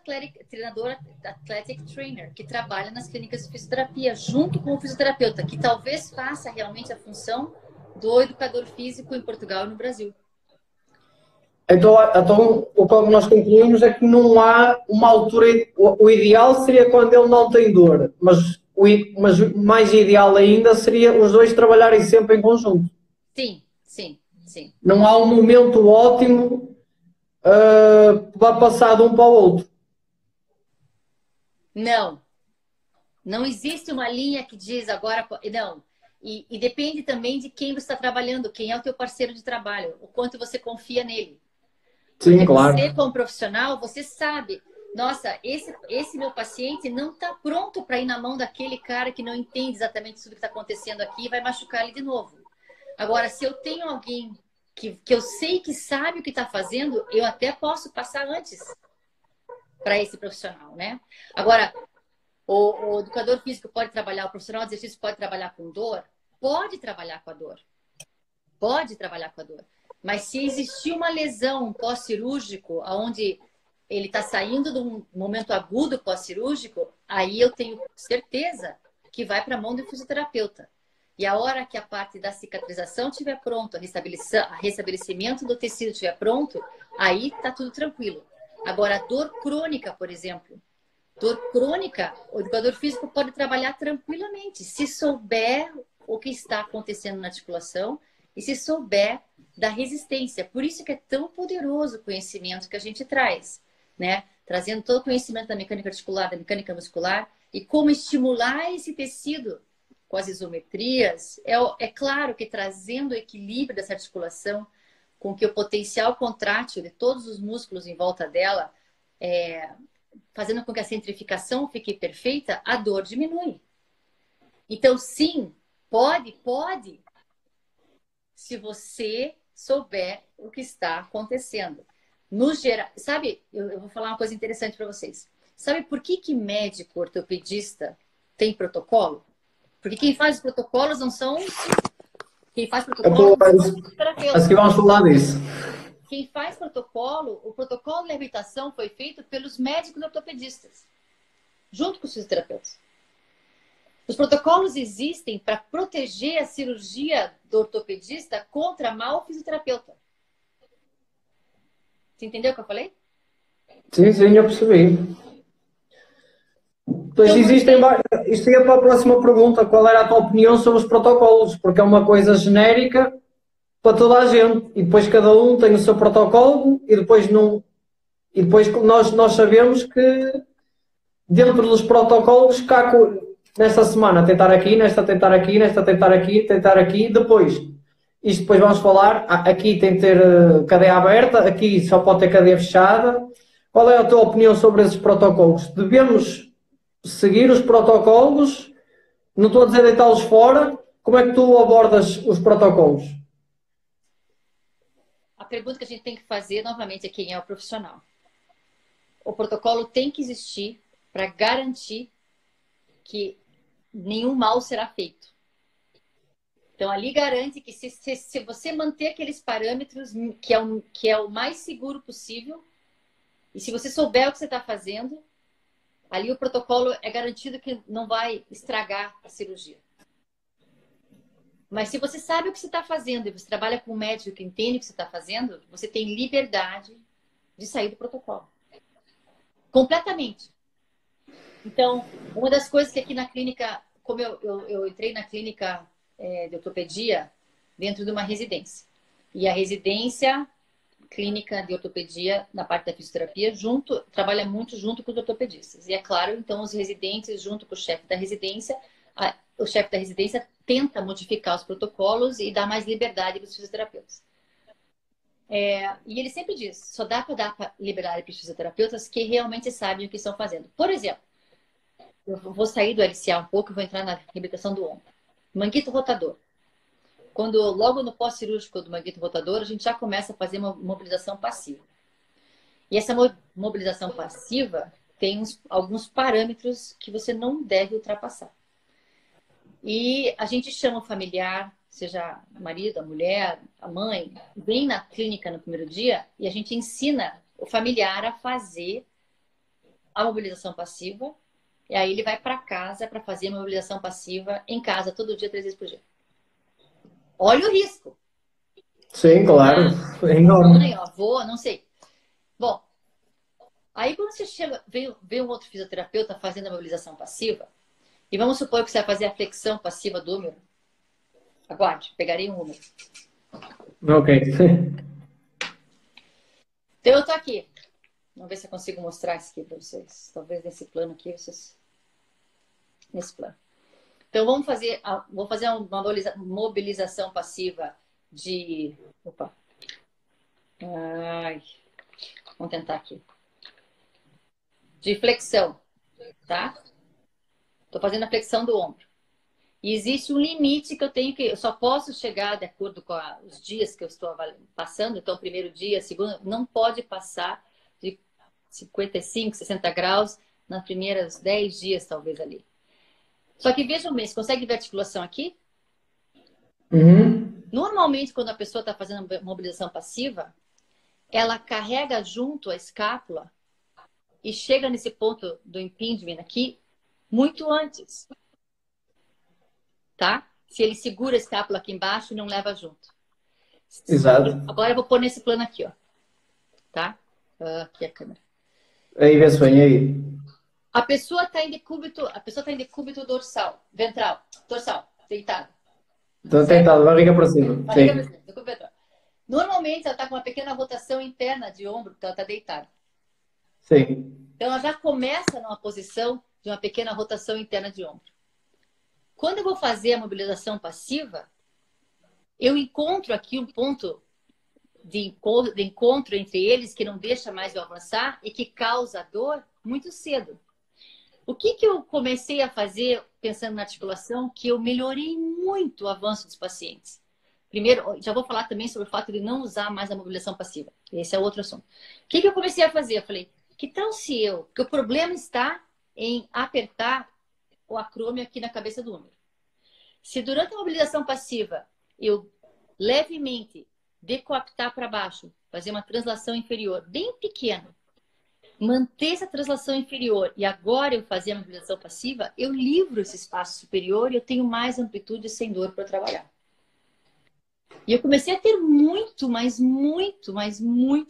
treinador athletic trainer, que trabalha nas clínicas de fisioterapia, junto com o fisioterapeuta, que talvez faça realmente a função do educador físico em Portugal e no Brasil. Então o que nós concluímos é que não há uma altura. O ideal seria quando ele não tem dor, mas o mais ideal ainda seria os dois trabalharem sempre em conjunto. Sim. Não há um momento ótimo para passar de um para o outro. Não existe uma linha que diz agora. Não. E depende também de quem você está trabalhando, quem é o teu parceiro de trabalho, o quanto você confia nele. Sim, claro. Você, como profissional, você sabe, nossa, esse meu paciente não está pronto para ir na mão daquele cara que não entende exatamente tudo que está acontecendo aqui e vai machucar ele de novo. Agora, se eu tenho alguém que eu sei que sabe o que está fazendo, eu até posso passar antes para esse profissional, né? Agora, o educador físico pode trabalhar, o profissional de exercício pode trabalhar com dor? Pode trabalhar com a dor. Pode trabalhar com a dor. Mas se existir uma lesão pós-cirúrgico, onde ele está saindo de um momento agudo pós-cirúrgico, aí eu tenho certeza que vai para a mão do fisioterapeuta. E a hora que a parte da cicatrização estiver pronto, o restabelecimento do tecido estiver pronto, aí está tudo tranquilo. Agora, dor crônica, por exemplo. Dor crônica, o educador físico pode trabalhar tranquilamente, se souber o que está acontecendo na articulação e se souber da resistência. Por isso que é tão poderoso o conhecimento que a gente traz, né? Trazendo todo o conhecimento da mecânica articular, da mecânica muscular e como estimular esse tecido com as isometrias. É claro que trazendo o equilíbrio dessa articulação, com que o potencial contrátil de todos os músculos em volta dela, fazendo com que a centrificação fique perfeita, a dor diminui. Então, sim, pode, se você souber o que está acontecendo. No geral, sabe, eu vou falar uma coisa interessante para vocês. Sabe por que médico ortopedista tem protocolo? Porque quem faz os protocolos não são... Quem faz protocolo não são os terapeutas. Acho que vamos falar disso. Quem faz protocolo, o protocolo de reabilitação foi feito pelos médicos ortopedistas, junto com os fisioterapeutas. Os protocolos existem para proteger a cirurgia do ortopedista contra mau fisioterapeuta. Você entendeu o que eu falei? Sim, eu percebi. Pois então, existem vários. Isto ia para a próxima pergunta. Qual era a tua opinião sobre os protocolos? Porque é uma coisa genérica para toda a gente. E depois cada um tem o seu protocolo e depois não. E depois nós sabemos que dentro dos protocolos, cá, nesta semana tentar aqui, nesta tentar aqui, nesta tentar aqui, depois. Isto depois vamos falar. Aqui tem que ter cadeia aberta, aqui só pode ter cadeia fechada. Qual é a tua opinião sobre esses protocolos? Devemos seguir os protocolos? Não estou a dizer deitá-los fora. Como é que tu abordas os protocolos? A pergunta que a gente tem que fazer novamente é quem é o profissional. O protocolo tem que existir para garantir que nenhum mal será feito. Então, ali garante que se você manter aqueles parâmetros, que é o mais seguro possível, e se você souber o que você está fazendo, ali o protocolo é garantido que não vai estragar a cirurgia. Mas se você sabe o que você está fazendo e você trabalha com um médico que entende o que você está fazendo, você tem liberdade de sair do protocolo. Completamente. Então, uma das coisas que aqui na clínica, como eu entrei na clínica de ortopedia dentro de uma residência. E a residência clínica de ortopedia, na parte da fisioterapia, trabalha muito junto com os ortopedistas. E é claro, então, os residentes, junto com o chefe da residência, o chefe da residência tenta modificar os protocolos e dar mais liberdade para os fisioterapeutas. E ele sempre diz, só dá para dar liberdade para os fisioterapeutas que realmente sabem o que estão fazendo. Por exemplo, eu vou sair do LCA um pouco e vou entrar na reabilitação do ombro. Manguito rotador. Logo no pós-cirúrgico do manguito rotador, a gente já começa a fazer uma mobilização passiva. E essa mobilização passiva tem alguns parâmetros que você não deve ultrapassar. E a gente chama o familiar, seja o marido, a mulher, a mãe, vem na clínica no primeiro dia e a gente ensina o familiar a fazer a mobilização passiva. E aí ele vai para casa para fazer a mobilização passiva em casa todo dia, 3 vezes por dia. Olha o risco. Sim, claro. É enorme. Mãe, avô, não sei. Bom, aí quando você vê um outro fisioterapeuta fazendo a mobilização passiva, e vamos supor que você vai fazer a flexão passiva do húmero. Aguarde, pegarei um húmero. Ok. Então eu tô aqui. Vamos ver se eu consigo mostrar isso aqui para vocês. Talvez nesse plano aqui, nesse plano. Então vou fazer uma mobilização passiva de... Opa. Vamos tentar aqui. De flexão, tá? Tô fazendo a flexão do ombro. E existe um limite que eu só posso chegar de acordo com os dias que eu estou passando. Então, primeiro dia, segundo, não pode passar de 55, 60 graus nas primeiras 10 dias, talvez, ali. Só que vejam bem, você consegue ver a articulação aqui? Uhum. Normalmente, quando a pessoa está fazendo mobilização passiva, ela carrega junto a escápula e chega nesse ponto do impingement aqui muito antes. Tá? Se ele segura a escápula aqui embaixo, não leva junto. Exato. Agora eu vou pôr nesse plano aqui, ó. Tá? Aqui é a câmera. Aí vê-se bem, aí. A pessoa está em decúbito dorsal, ventral, dorsal, deitada. Estou deitado, barriga para cima. Barriga Sim. para cima, decúbito ventral. Normalmente ela está com uma pequena rotação interna de ombro, porque ela está deitada. Sim. Então ela já começa numa posição de uma pequena rotação interna de ombro. Quando eu vou fazer a mobilização passiva, eu encontro aqui um ponto de encontro entre eles que não deixa mais eu avançar e que causa dor muito cedo. O que eu comecei a fazer pensando na articulação que eu melhorei muito o avanço dos pacientes? Primeiro, já vou falar também sobre o fato de não usar mais a mobilização passiva. Esse é outro assunto. O que eu comecei a fazer? Eu falei, que tal se porque o problema está em apertar o acrômio aqui na cabeça do húmero. Se durante a mobilização passiva eu levemente decoaptar para baixo, fazer uma translação inferior bem pequena, manter essa translação inferior e agora eu fazer a mobilização passiva, eu livro esse espaço superior e eu tenho mais amplitude sem dor para trabalhar. E eu comecei a ter muito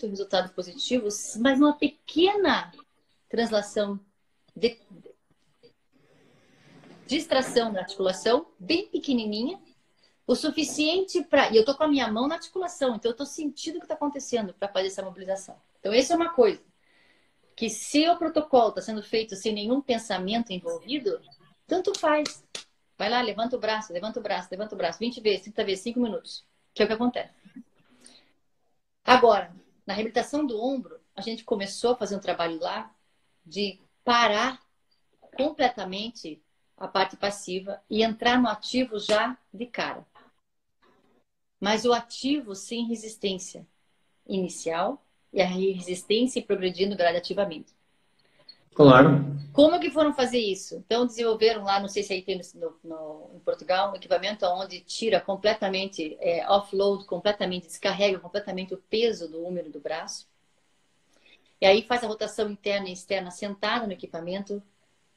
resultados positivos, mas numa pequena translação, distração da articulação, bem pequenininha, o suficiente para... E eu tô com a minha mão na articulação, então eu tô sentindo o que está acontecendo para fazer essa mobilização. Então, isso é uma coisa. Que se o protocolo está sendo feito sem nenhum pensamento envolvido, tanto faz. Vai lá, levanta o braço, 20 vezes, 30 vezes, 5 minutos. Que é o que acontece. Agora, na reabilitação do ombro, a gente começou a fazer um trabalho lá de parar completamente a parte passiva e entrar no ativo já de cara. Mas o ativo sem resistência inicial e a resistência progredindo gradativamente. Claro. Como que foram fazer isso? Então desenvolveram lá, não sei se aí tem em Portugal, um equipamento onde tira completamente, offload, completamente, descarrega completamente o peso do húmero do braço. E aí faz a rotação interna e externa sentada no equipamento,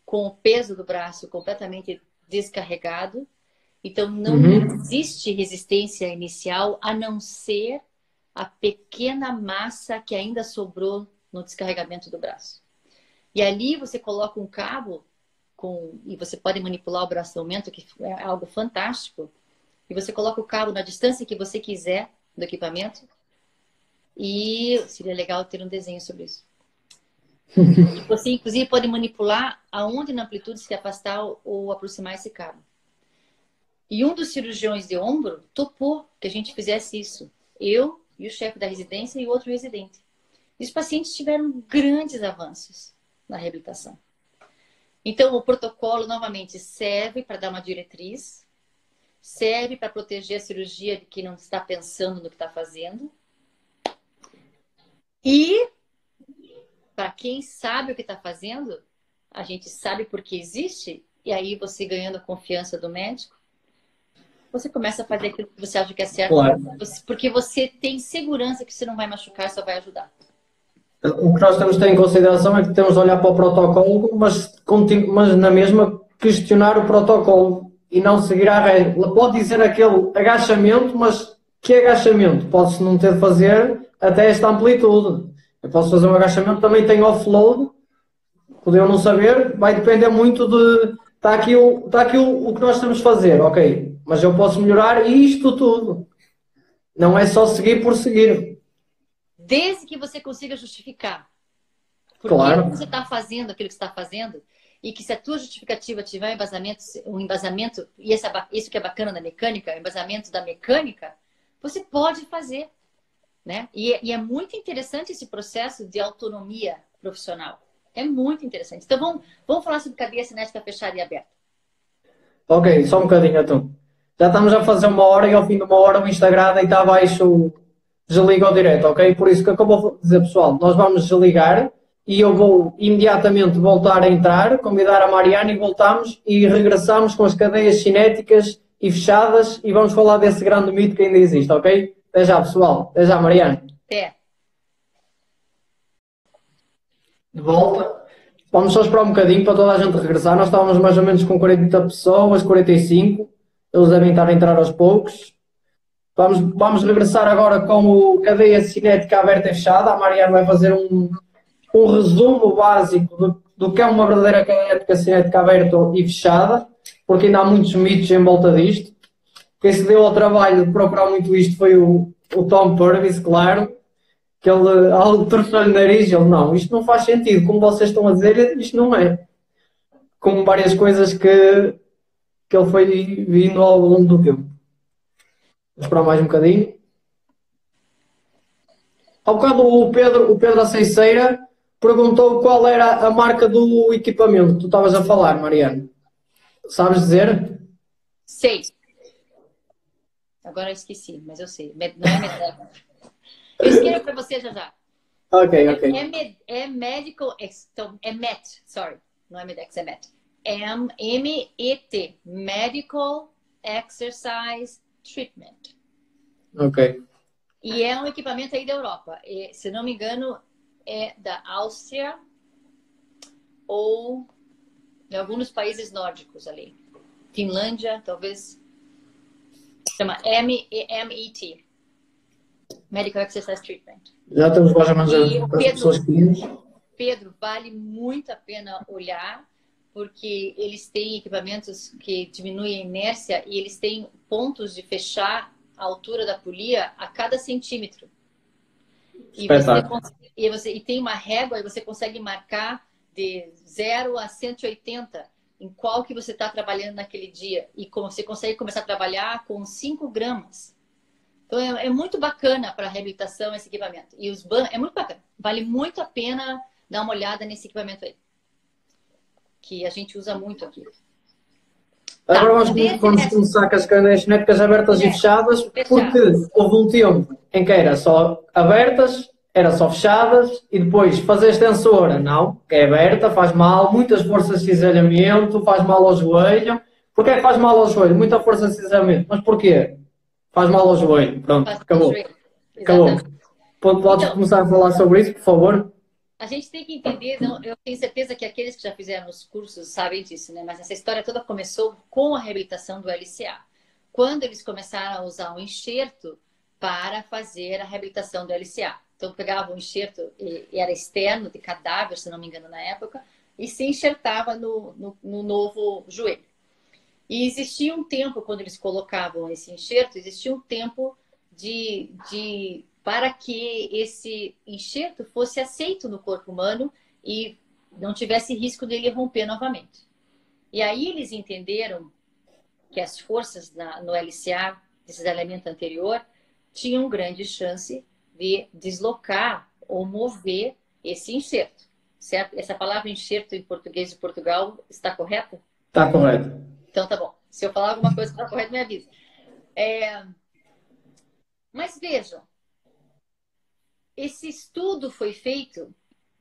com o peso do braço completamente descarregado. Então não existe resistência inicial, a não ser a pequena massa que ainda sobrou no descarregamento do braço. E ali você coloca um cabo e você pode manipular o braço do aumento, que é algo fantástico, e você coloca o cabo na distância que você quiser do equipamento, e seria legal ter um desenho sobre isso. E você, inclusive, pode manipular aonde na amplitude se afastar ou aproximar esse cabo. E um dos cirurgiões de ombro topou que a gente fizesse isso. Eu e o chefe da residência e o outro residente. E os pacientes tiveram grandes avanços na reabilitação. Então, o protocolo, novamente, serve para dar uma diretriz, serve para proteger a cirurgia de quem não está pensando no que está fazendo. E, para quem sabe o que está fazendo, a gente sabe por que existe, e aí você ganhando a confiança do médico, você começa a fazer aquilo que você acha que é certo, Claro. porque você tem segurança que você não vai machucar, só vai ajudar. O que nós temos de ter em consideração é que temos de olhar para o protocolo, mas na mesma questionar o protocolo e não seguir a regra. Pode dizer aquele agachamento, mas que agachamento? Pode-se não ter de fazer até esta amplitude. Eu posso fazer um agachamento, também tem offload, podeu não saber, vai depender muito de... Está aqui o que nós temos de fazer, ok, mas eu posso melhorar isto tudo. Não é só seguir por seguir. Desde que você consiga justificar. Porque Claro. você está fazendo aquilo que você está fazendo, e que se a tua justificativa tiver um embasamento, e isso que é bacana da mecânica, o embasamento da mecânica, você pode fazer. Né? E é muito interessante esse processo de autonomia profissional. É muito interessante. Então, vamos falar sobre cadeia cinética fechada e aberta. Ok, só um bocadinho, então. Já estamos a fazer 1 hora e ao fim de 1 hora o Instagram deita abaixo, desliga o direto, ok? Por isso que acabou de dizer, pessoal, nós vamos desligar e eu vou imediatamente voltar a entrar, convidar a Mariana e voltamos e regressamos com as cadeias cinéticas e fechadas e vamos falar desse grande mito que ainda existe, ok? Até já, pessoal. Até já, Mariana. Até. De volta. Vamos só esperar um bocadinho para toda a gente regressar. Nós estávamos mais ou menos com 40 pessoas, 45. Eles devem estar a entrar aos poucos. Vamos regressar agora com o cadeia cinética aberta e fechada. A Mariana vai fazer um resumo básico do que é uma verdadeira cadeia cinética aberta e fechada, porque ainda há muitos mitos em volta disto. Quem se deu ao trabalho de procurar muito isto foi o Tom Purvis, claro, que ele, ao torcer-lhe o nariz, ele, não, isto não faz sentido, como vocês estão a dizer, isto não é. Como várias coisas que ele foi vindo ao longo do tempo. Vou esperar mais um bocadinho. Há bocado o Pedro Aceiceira perguntou qual era a marca do equipamento que tu estavas a falar, Mariana. Sabes dizer? Sei. Agora eu esqueci, mas eu sei. Não é Medeco. Eu escrevo para você já já. Ok. É Medical... Então, é MET, sorry. Não é Medex, é MET. M-E-T. Medical Exercise Treatment. Ok. E é um equipamento aí da Europa. E, se não me engano, é da Áustria ou de alguns países nórdicos ali. Finlândia, talvez. Chama MET. Medical Exercise Treatment. Já temos mais ou menos as Pedro, pessoas que Pedro, vale muito a pena olhar, porque eles têm equipamentos que diminuem a inércia e eles têm pontos de fechar a altura da polia a cada centímetro. E tem uma régua e você consegue marcar de 0 a 180 em qual que você está trabalhando naquele dia. E como você consegue começar a trabalhar com 5 gramas. Então, é muito bacana para a reabilitação esse equipamento. E é muito bacana. Vale muito a pena dar uma olhada nesse equipamento aí. Que a gente usa muito aqui. Agora vamos começar com as cadeias cinéticas abertas e fechadas, porque houve um tempo em que era só abertas, era só fechadas, e depois fazer extensora, não, que é aberta, faz mal, muitas forças de cisalhamento, faz mal ao joelho. Porquê é que faz mal ao joelho? Muita força de cisalhamento. Mas porquê? Faz mal ao joelho. Pronto, acabou. Acabou. Podes começar a falar sobre isso, por favor? A gente tem que entender, eu tenho certeza que aqueles que já fizeram os cursos sabem disso, né? Mas essa história toda começou com a reabilitação do LCA. Quando eles começaram a usar o enxerto para fazer a reabilitação do LCA. Então, pegavam o enxerto, e era externo, de cadáver, se não me engano, na época, e se enxertava no novo joelho. E existia um tempo, quando eles colocavam esse enxerto, existia um tempo para que esse enxerto fosse aceito no corpo humano e não tivesse risco dele romper novamente. E aí eles entenderam que as forças no LCA, desse elemento anterior, tinham grande chance de deslocar ou mover esse enxerto. Certo? Essa palavra enxerto em português de Portugal está correta? Está correto. Então tá bom. Se eu falar alguma coisa que está correta, me avisa. Mas vejam, esse estudo foi feito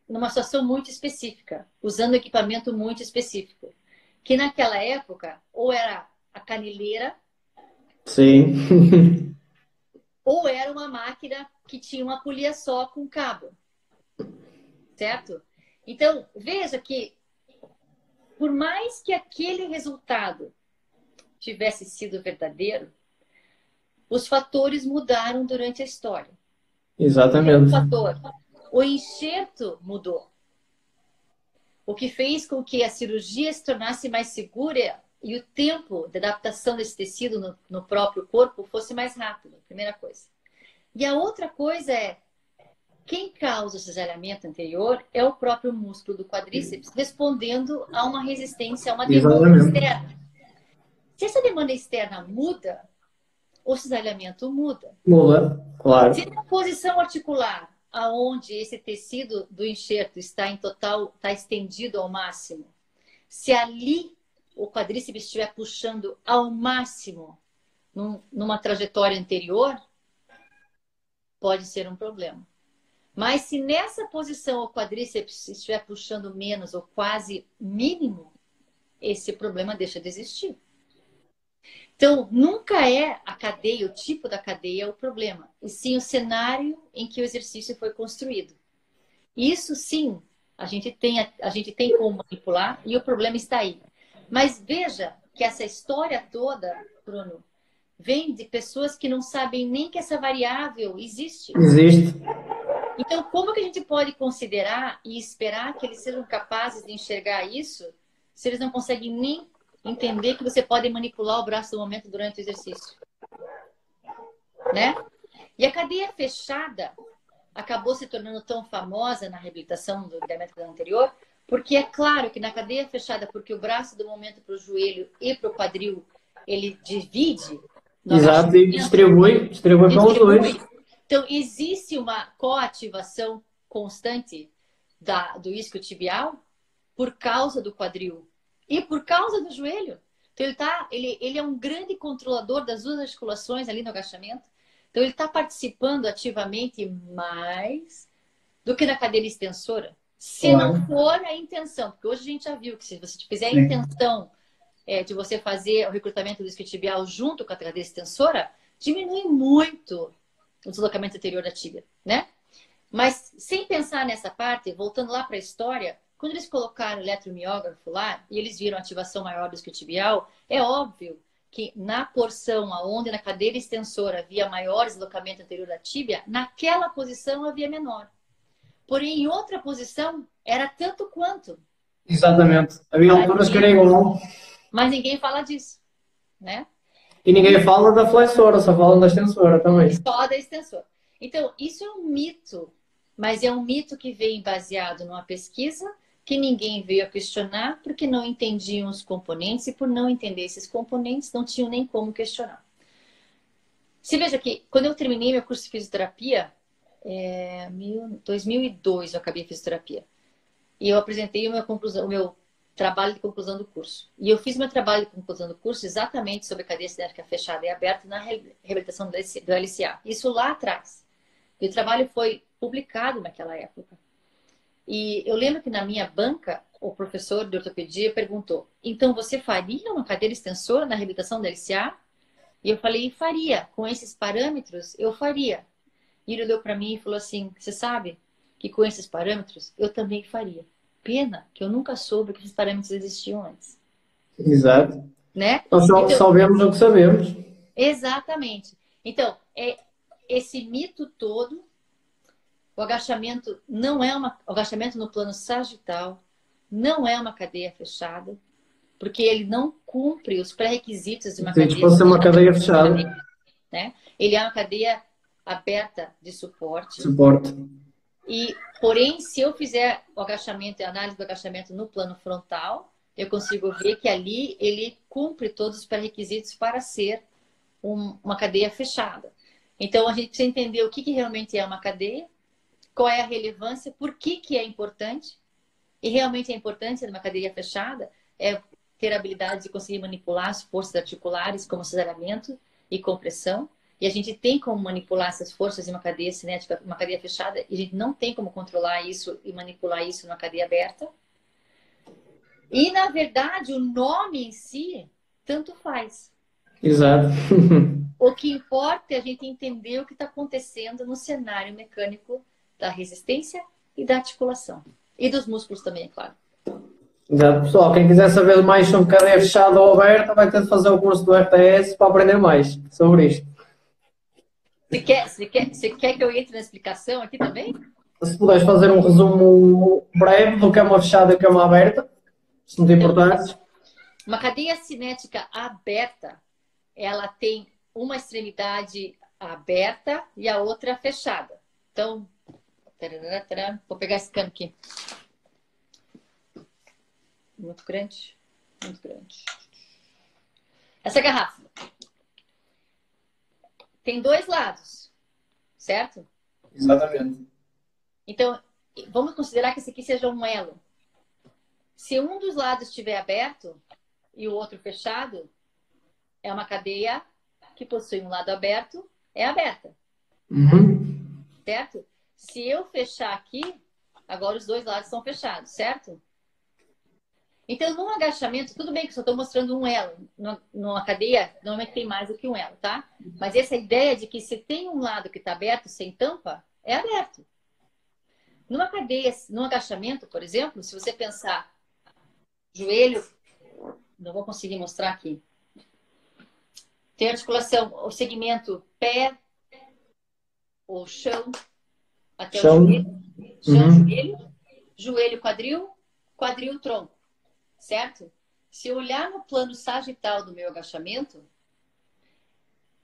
numa situação muito específica, usando equipamento muito específico, que naquela época ou era a caneleira, sim, ou era uma máquina que tinha uma polia só com cabo, certo? Então, veja que por mais que aquele resultado tivesse sido verdadeiro, os fatores mudaram durante a história. Primeiro exatamente. fator, o enxerto mudou, o que fez com que a cirurgia se tornasse mais segura e o tempo de adaptação desse tecido no próprio corpo fosse mais rápido, primeira coisa. E a outra coisa é, quem causa o cisalhamento anterior é o próprio músculo do quadríceps, respondendo a uma resistência, a uma demanda externa. Se essa demanda externa muda, o cisalhamento muda. Muda, claro. Se na posição articular, aonde esse tecido do enxerto está em total, está estendido ao máximo, se ali o quadríceps estiver puxando ao máximo numa trajetória anterior, pode ser um problema. Mas se nessa posição o quadríceps estiver puxando menos ou quase mínimo, esse problema deixa de existir. Então, nunca é a cadeia, o tipo da cadeia o problema, e sim o cenário em que o exercício foi construído. Isso sim, a gente tem como manipular e o problema está aí. Mas veja que essa história toda, Bruno, vem de pessoas que não sabem nem que essa variável existe. Existe. Então, como que a gente pode considerar e esperar que eles sejam capazes de enxergar isso se eles não conseguem nem entender que você pode manipular o braço do momento durante o exercício? Né? E a cadeia fechada acabou se tornando tão famosa na reabilitação do ligamento anterior, porque é claro que na cadeia fechada, porque o braço do momento para o joelho e para o quadril, ele divide no exato, e distribui para os dois. Então, existe uma coativação constante do isquiotibial por causa do quadril e por causa do joelho. Então, ele é um grande controlador das duas articulações ali no agachamento. Então, ele está participando ativamente mais do que na cadeira extensora. Se não for a intenção, porque hoje a gente já viu que se você fizer a intenção de você fazer o recrutamento do isquiotibial junto com a cadeira extensora, diminui muito o deslocamento anterior da tíbia, né? Mas sem pensar nessa parte, voltando lá para a história, quando eles colocaram o eletromiógrafo lá e eles viram a ativação maior do isquiotibial, é óbvio que na porção aonde na cadeira extensora havia maior deslocamento anterior da tíbia, naquela posição havia menor. Porém, em outra posição, era tanto quanto. Exatamente. Havia alturas que era igual. Mas ninguém fala disso, né? E ninguém fala da flexora, só falam da extensora também. Só da extensora. Então, isso é um mito, mas é um mito que vem baseado numa pesquisa que ninguém veio a questionar porque não entendiam os componentes e por não entender esses componentes não tinham nem como questionar. Você veja que quando eu terminei meu curso de fisioterapia, 2002 eu acabei a fisioterapia. E eu apresentei o meu trabalho de conclusão do curso. E eu fiz meu trabalho de conclusão do curso exatamente sobre a cadeia cinética fechada e aberta na reabilitação do LCA. Isso lá atrás. E o trabalho foi publicado naquela época. E eu lembro que na minha banca, o professor de ortopedia perguntou: então você faria uma cadeira extensora na reabilitação do LCA? E eu falei: faria. Com esses parâmetros, eu faria. E ele olhou para mim e falou assim: você sabe que com esses parâmetros eu também faria. Pena que eu nunca soube que esses parâmetros existiam antes. Exato. Né? Nós só sabemos o que sabemos. Exatamente. Então, esse mito todo, o agachamento não é o agachamento no plano sagital, não é uma cadeia fechada, porque ele não cumpre os pré-requisitos de uma Sim, cadeia pode ser uma cadeia fechada. né? Ele é uma cadeia aberta de suporte. Suporte. Porém, se eu fizer o agachamento e a análise do agachamento no plano frontal, eu consigo ver que ali ele cumpre todos os pré-requisitos para ser uma cadeia fechada. Então, a gente precisa entender o que realmente é uma cadeia, qual é a relevância, por que é importante. E realmente a importância de uma cadeia fechada é ter a habilidade de conseguir manipular as forças articulares, como aceleramento e compressão. E a gente tem como manipular essas forças em uma cadeia cinética, uma cadeia fechada, e a gente não tem como controlar isso e manipular isso numa cadeia aberta. E, na verdade, o nome em si tanto faz. Exato. O que importa é a gente entender o que está acontecendo no cenário mecânico da resistência e da articulação. E dos músculos também, é claro. Exato. Pessoal, quem quiser saber mais sobre cadeia fechada ou aberta, vai ter de fazer o curso do RTS para aprender mais sobre isto. Você quer que eu entre na explicação aqui também? Se puderes fazer um resumo breve do que é uma fechada e o que é uma aberta, se não te importares. Uma cadeia cinética aberta, ela tem uma extremidade aberta e a outra fechada. Então, vou pegar esse cano aqui. Muito grande, muito grande. Essa garrafa tem dois lados, certo? Exatamente. Então, vamos considerar que esse aqui seja um elo. Se um dos lados estiver aberto e o outro fechado, é uma cadeia que possui um lado aberto, é aberta. Uhum. Certo? Se eu fechar aqui, agora os dois lados estão fechados, certo? Então, num agachamento, tudo bem que eu só estou mostrando um elo. Numa cadeia, normalmente tem mais do que um elo, tá? Mas essa ideia de que se tem um lado que está aberto, sem tampa, é aberto. Numa cadeia, num agachamento, por exemplo, se você pensar joelho, não vou conseguir mostrar aqui. Tem articulação, o segmento pé ou chão, até Chão. o joelho. Chão, Uhum. joelho, quadril, quadril, tronco. Certo? Se eu olhar no plano sagital do meu agachamento,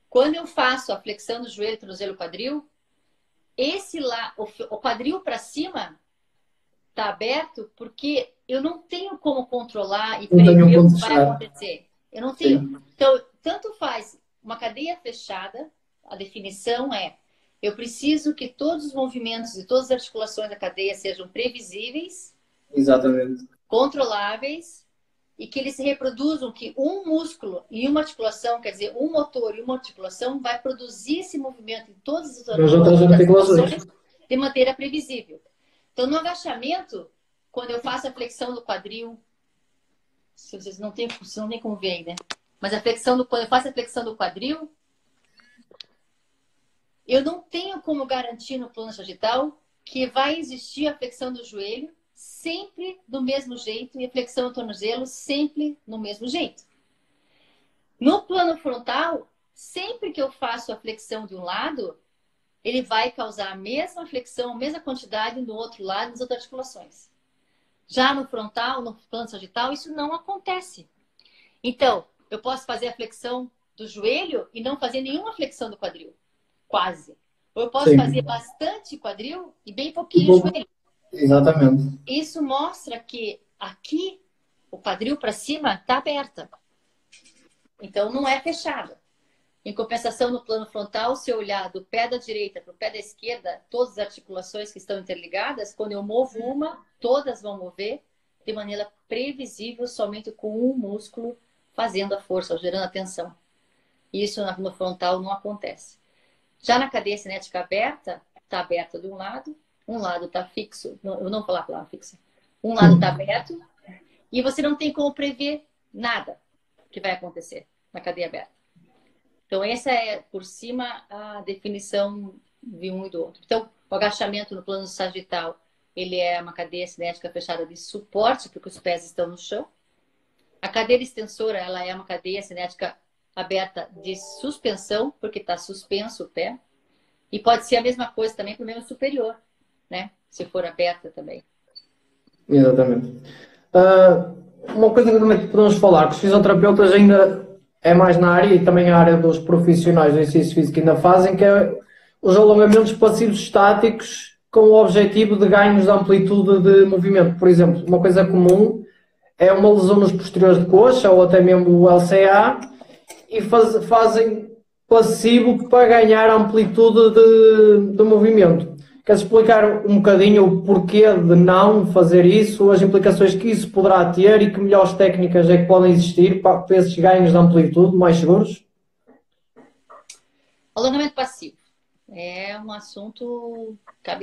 quando eu faço a flexão do joelho, tornozelo, quadril, esse lá, o quadril para cima está aberto porque eu não tenho como controlar e prever o que vai acontecer. Eu não tenho. Sim. Então, tanto faz uma cadeia fechada, a definição é: eu preciso que todos os movimentos e todas as articulações da cadeia sejam previsíveis, exatamente, controláveis, e que eles se reproduzam, que um músculo e uma articulação, quer dizer, um motor e uma articulação, vai produzir esse movimento em todas as outras articulações de maneira previsível. Então, no agachamento, quando eu faço a flexão do quadril, se vocês não tem como ver aí, né? Mas quando eu faço a flexão do quadril, eu não tenho como garantir no plano sagital que vai existir a flexão do joelho sempre do mesmo jeito e a flexão do tornozelo sempre no mesmo jeito. No plano frontal, sempre que eu faço a flexão de um lado, ele vai causar a mesma flexão, a mesma quantidade no outro lado, nas outras articulações. Já no frontal, no plano sagital, isso não acontece. Então, eu posso fazer a flexão do joelho e não fazer nenhuma flexão do quadril. Quase. Ou eu posso fazer bastante quadril e bem pouquinho joelho. Exatamente. Isso mostra que aqui o quadril para cima está aberta. Então não é fechada. Em compensação, no plano frontal, se eu olhar do pé da direita para o pé da esquerda, todas as articulações que estão interligadas, quando eu movo uma, todas vão mover de maneira previsível, somente com um músculo fazendo a força, gerando a tensão. Isso no frontal não acontece. Já na cadeia cinética aberta, está aberta de um lado está fixo. Eu não vou falar a palavra fixa. Um lado está aberto e você não tem como prever nada que vai acontecer na cadeia aberta. Então, essa é, por cima, a definição de um e do outro. Então, o agachamento no plano sagital, ele é uma cadeia cinética fechada de suporte, porque os pés estão no chão. A cadeira extensora, ela é uma cadeia cinética aberta de suspensão, porque está suspenso o pé. E pode ser a mesma coisa também para o membro superior, né? Se for aberta também. Exatamente. Uma coisa que também podemos falar, que os fisioterapeutas ainda é mais na área e também a área dos profissionais do exercício físico ainda fazem, que é os alongamentos passivos estáticos com o objetivo de ganhos de amplitude de movimento. Por exemplo, uma coisa comum é uma lesão nos posteriores de coxa ou até mesmo o LCA e fazem passivo para ganhar amplitude de movimento. Queres explicar um bocadinho o porquê de não fazer isso, as implicações que isso poderá ter e que melhores técnicas é que podem existir para esses ganhos de amplitude mais seguros? Alongamento passivo é um assunto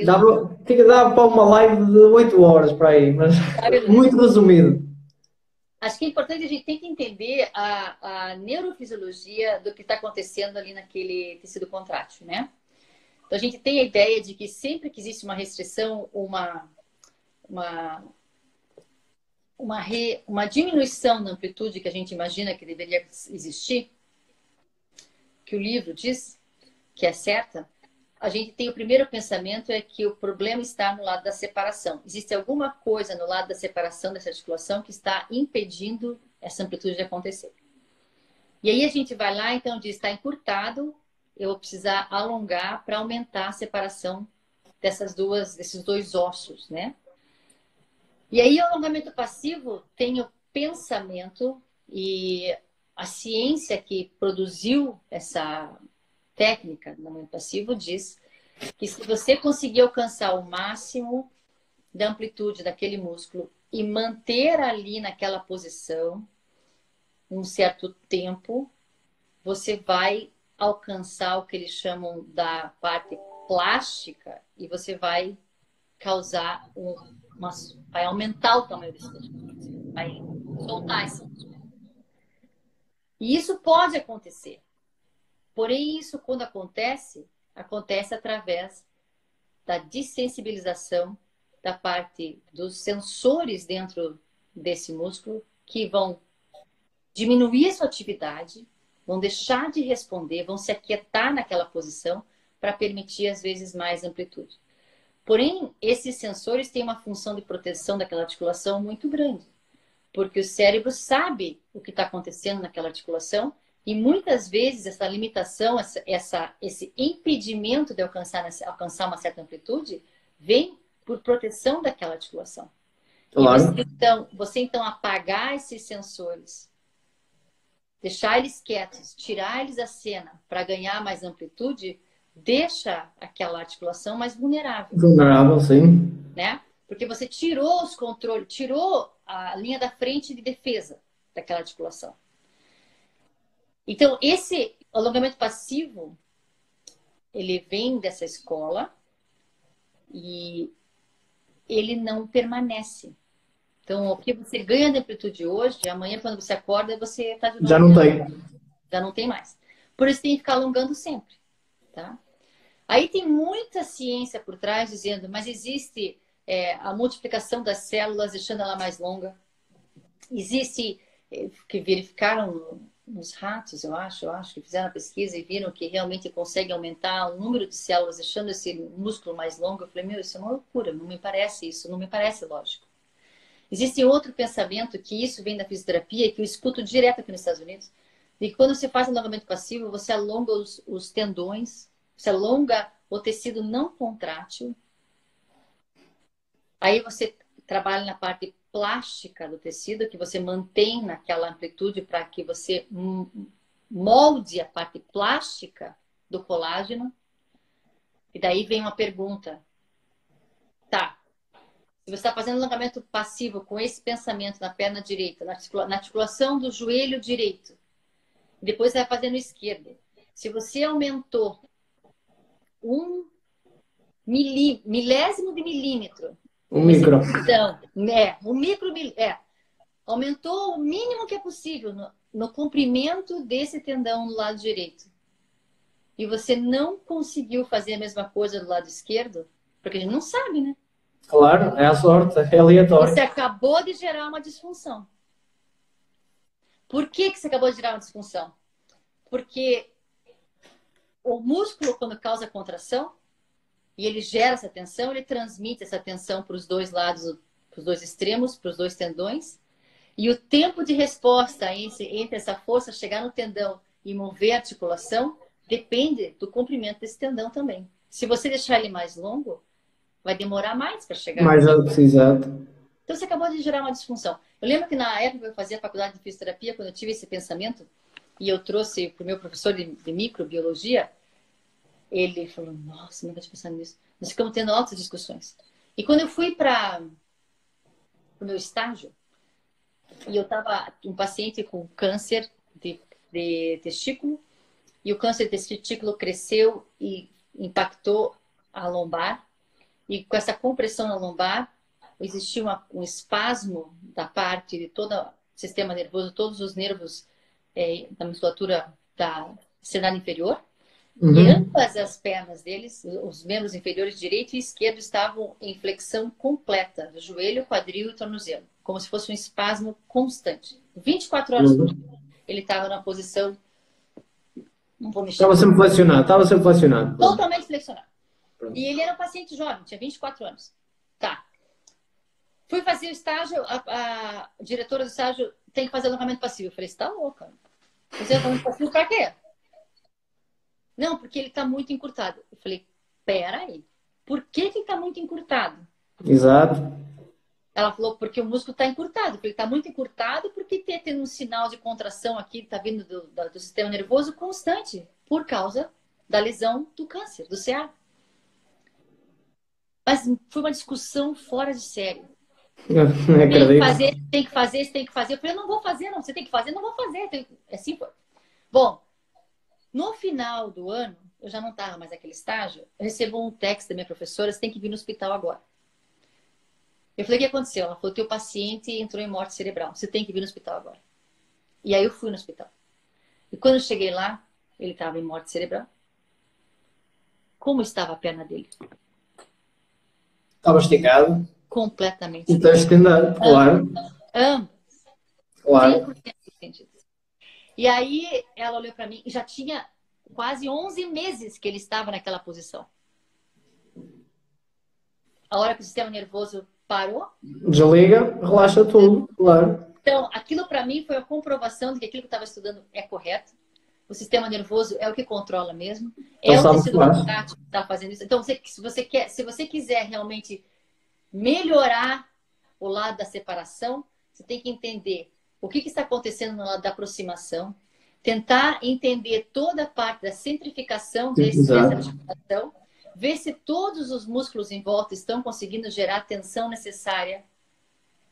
Dava para uma live de 8 horas para aí, mas muito resumido. Acho que é importante a gente tem que entender a neurofisiologia do que está acontecendo ali naquele tecido contrátil, né? Então, a gente tem a ideia de que sempre que existe uma restrição, uma diminuição na amplitude que a gente imagina que deveria existir, que o livro diz que é certa, a gente tem o primeiro pensamento é que o problema está no lado da separação. Existe alguma coisa no lado da separação dessa articulação que está impedindo essa amplitude de acontecer. E aí a gente vai lá, então diz, está encurtado, eu vou precisar alongar para aumentar a separação desses dois ossos, né? E aí o alongamento passivo tem o pensamento e a ciência que produziu essa técnica do alongamento passivo diz que se você conseguir alcançar o máximo da amplitude daquele músculo e manter ali naquela posição um certo tempo, você vai alcançar o que eles chamam da parte plástica e você vai causar vai aumentar o tamanho desse músculo, vai soltar esse músculo. E isso pode acontecer. Porém, isso quando acontece através da dessensibilização da parte dos sensores dentro desse músculo que vão diminuir a sua atividade, vão deixar de responder, vão se aquietar naquela posição para permitir, às vezes, mais amplitude. Porém, esses sensores têm uma função de proteção daquela articulação muito grande, porque o cérebro sabe o que está acontecendo naquela articulação e muitas vezes essa limitação, esse impedimento de alcançar uma certa amplitude vem por proteção daquela articulação. Claro. E você então apagar esses sensores, deixar eles quietos, tirar eles da cena para ganhar mais amplitude, deixa aquela articulação mais vulnerável. Vulnerável, sim. Né? Porque você tirou os controles, tirou a linha da frente de defesa daquela articulação. Então, esse alongamento passivo, ele vem dessa escola e ele não permanece. Então, o que você ganha de amplitude hoje, amanhã, quando você acorda, você está de novo. Já não tem. Já não tem mais. Por isso tem que ficar alongando sempre. Tá? Aí tem muita ciência por trás dizendo, mas existe a multiplicação das células deixando ela mais longa. Existe, que verificaram nos ratos, eu acho que fizeram a pesquisa e viram que realmente consegue aumentar o número de células deixando esse músculo mais longo. Eu falei, meu, isso é uma loucura, não me parece isso, não me parece lógico. Existe outro pensamento, que isso vem da fisioterapia, que eu escuto direto aqui nos Estados Unidos, de que quando você faz alongamento passivo, você alonga os tendões, você alonga o tecido não contrátil. Aí você trabalha na parte plástica do tecido, que você mantém naquela amplitude para que você molde a parte plástica do colágeno. E daí vem uma pergunta. Tá, se você está fazendo alongamento passivo com esse pensamento na perna direita, na articulação do joelho direito, e depois você vai fazendo esquerdo. Se você aumentou um milésimo de milímetro. Um micro. Então, aumentou o mínimo que é possível no comprimento desse tendão do lado direito. E você não conseguiu fazer a mesma coisa do lado esquerdo, porque a gente não sabe, né? Claro, é a sorte, é aleatório. Você acabou de gerar uma disfunção. Por que você acabou de gerar uma disfunção? Porque o músculo, quando causa contração, e ele gera essa tensão, ele transmite essa tensão para os dois lados os dois extremos, para os dois tendões. E o tempo de resposta entre essa força chegar no tendão e mover a articulação depende do comprimento desse tendão também. Se você deixar ele mais longo, vai demorar mais para chegar. Mais exato. Então você acabou de gerar uma disfunção. Eu lembro que na época eu fazia faculdade de fisioterapia, quando eu tive esse pensamento, e eu trouxe para o meu professor de microbiologia, ele falou, nossa, nunca tinha pensado nisso. Nós ficamos tendo altas discussões. E quando eu fui para o meu estágio, e eu estava um paciente com câncer de testículo, e o câncer de testículo cresceu e impactou a lombar, e com essa compressão na lombar, existia um espasmo da parte de todo o sistema nervoso, todos os nervos da musculatura da extremidade inferior, e ambas as pernas deles, os membros inferiores direito e esquerdo, estavam em flexão completa, do joelho, quadril e tornozelo, como se fosse um espasmo constante. 24 horas por dia. Ele estava na posição... Não vou mexer. Estava sempre flexionado. Totalmente flexionado. E ele era um paciente jovem, tinha 24 anos. Tá. Fui fazer o estágio, a diretora do estágio tem que fazer alongamento passivo. Eu falei, você tá louca? Fazer alongamento passivo pra quê? Não, porque ele tá muito encurtado. Eu falei, pera aí. Por que ele tá muito encurtado? Exato. Ela falou, porque o músculo tá encurtado. Eu falei, tá muito encurtado porque tem um sinal de contração aqui, tá vindo do sistema nervoso constante, por causa da lesão do câncer, do CA. Mas foi uma discussão fora de série. Tem que fazer. Eu falei, eu não vou fazer, não. Você tem que fazer, não vou fazer. Assim foi. Bom, no final do ano, eu já não estava mais naquele estágio, eu recebo um texto da minha professora, você tem que vir no hospital agora. Eu falei, o que aconteceu? Ela falou, teu paciente entrou em morte cerebral, você tem que vir no hospital agora. E aí eu fui no hospital. E quando eu cheguei lá, ele estava em morte cerebral. Como estava a perna dele? Estava esticado. Completamente esticado. Está esticado, claro. Ambas. Claro. 100% estendidas. E aí ela olhou para mim e já tinha quase 11 meses que ele estava naquela posição. A hora que o sistema nervoso parou. Desliga, relaxa tudo, claro. Então, aquilo para mim foi a comprovação de que aquilo que eu estava estudando é correto. O sistema nervoso é o que controla mesmo. É o tecido contrátil que está fazendo isso. Então, se você quiser realmente melhorar o lado da separação, você tem que entender o que está acontecendo no lado da aproximação, tentar entender toda a parte da centrificação dessa articulação, ver se todos os músculos em volta estão conseguindo gerar a tensão necessária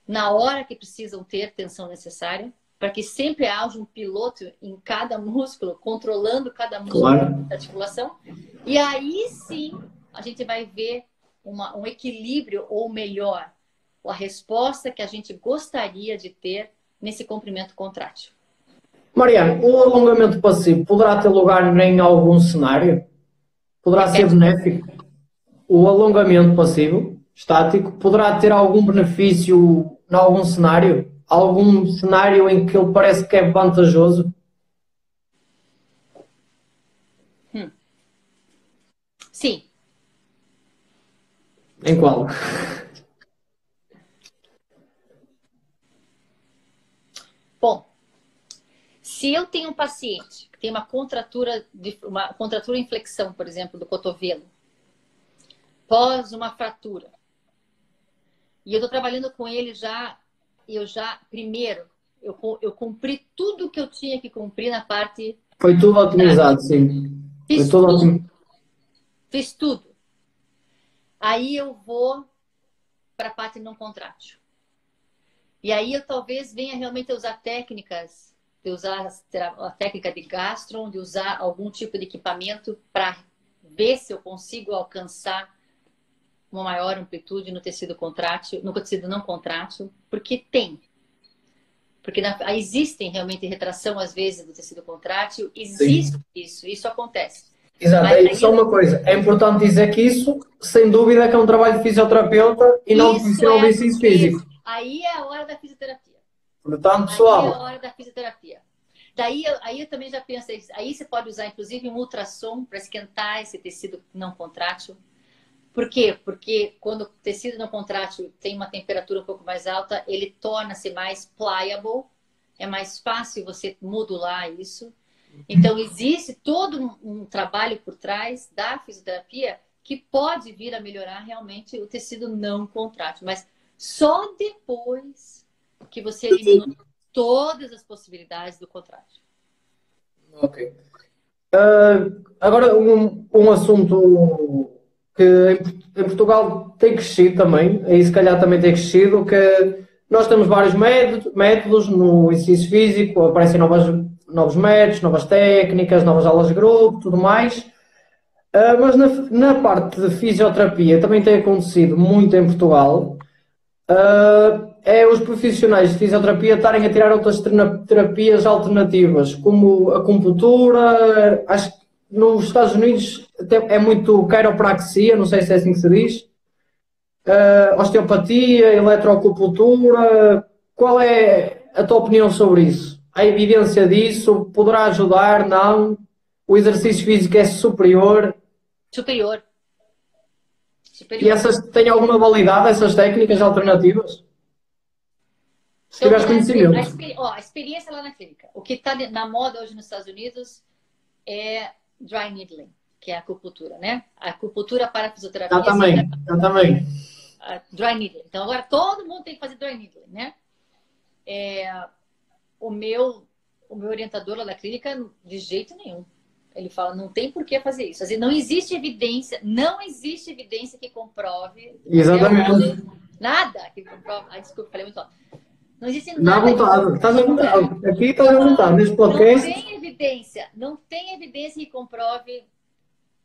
na hora que precisam ter tensão necessária, para que sempre haja um piloto em cada músculo, controlando cada músculo da articulação. E aí sim, a gente vai ver um equilíbrio, ou melhor, a resposta que a gente gostaria de ter nesse comprimento contrátil. Mariana, o alongamento passivo poderá ter lugar em algum cenário? Poderá ser benéfico? O alongamento passivo, estático, poderá ter algum benefício em algum cenário? Algum cenário em que ele parece que é vantajoso? Sim. Em qual? Bom, se eu tenho um paciente que tem uma contratura em flexão, por exemplo, do cotovelo, pós uma fratura, e eu estou trabalhando com ele primeiro, eu cumpri tudo que eu tinha que cumprir na parte... Foi tudo otimizado, sim. Fiz tudo. Aí eu vou para a parte não contrátil. E aí eu talvez venha realmente usar técnicas, de usar a técnica de gastron, de usar algum tipo de equipamento para ver se eu consigo alcançar uma maior amplitude no tecido contrátil, no tecido não contrátil, porque tem. Porque existem realmente retração, às vezes, do tecido contrátil. Existe isso acontece. Exato, só uma coisa, é importante dizer que isso, sem dúvida, que é um trabalho de fisioterapeuta e não de profissional de ensino físico. Aí é a hora da fisioterapia. Portanto, pessoal... Aí é a hora da fisioterapia. Aí eu também já pensei, aí você pode usar, inclusive, um ultrassom para esquentar esse tecido não contrátil. Por quê? Porque quando o tecido não contrátil tem uma temperatura um pouco mais alta, ele torna-se mais pliable, é mais fácil você modular isso. Então, existe todo um trabalho por trás da fisioterapia que pode vir a melhorar realmente o tecido não contrátil, mas só depois que você eliminou todas as possibilidades do contrátil. Ok. Agora, um assunto que em Portugal tem crescido também, aí se calhar também tem crescido, que nós temos vários métodos no exercício físico, aparecem novos métodos, novas técnicas, novas aulas de grupo, tudo mais. Mas na parte de fisioterapia também tem acontecido muito em Portugal, é os profissionais de fisioterapia estarem a tirar outras terapias alternativas, como a acupuntura. Acho que nos Estados Unidos é muito quiropraxia, não sei se é assim que se diz, osteopatia, eletroacupuntura. Qual é a tua opinião sobre isso? Há evidência disso? Poderá ajudar? Não? O exercício físico é superior? Superior. E Superior. essas têm alguma validade, essas técnicas alternativas? Se Então, tiveres conhecimento. a experiência lá na clínica. O que está na moda hoje nos Estados Unidos é dry needling, que é a acupuntura, né? A acupuntura para a fisioterapia. Já também. Dry needling. Então, agora todo mundo tem que fazer dry needling, né? O meu orientador lá da clínica, de jeito nenhum. Ele fala, não tem por que fazer isso. Assim, não existe evidência que comprove. Exatamente. Nada que comprove. Ai, desculpa, falei muito alto. Não existe Dá nada que vontade. Estás à vontade. Aqui estás à vontade. Neste podcast. não tem evidência que comprove,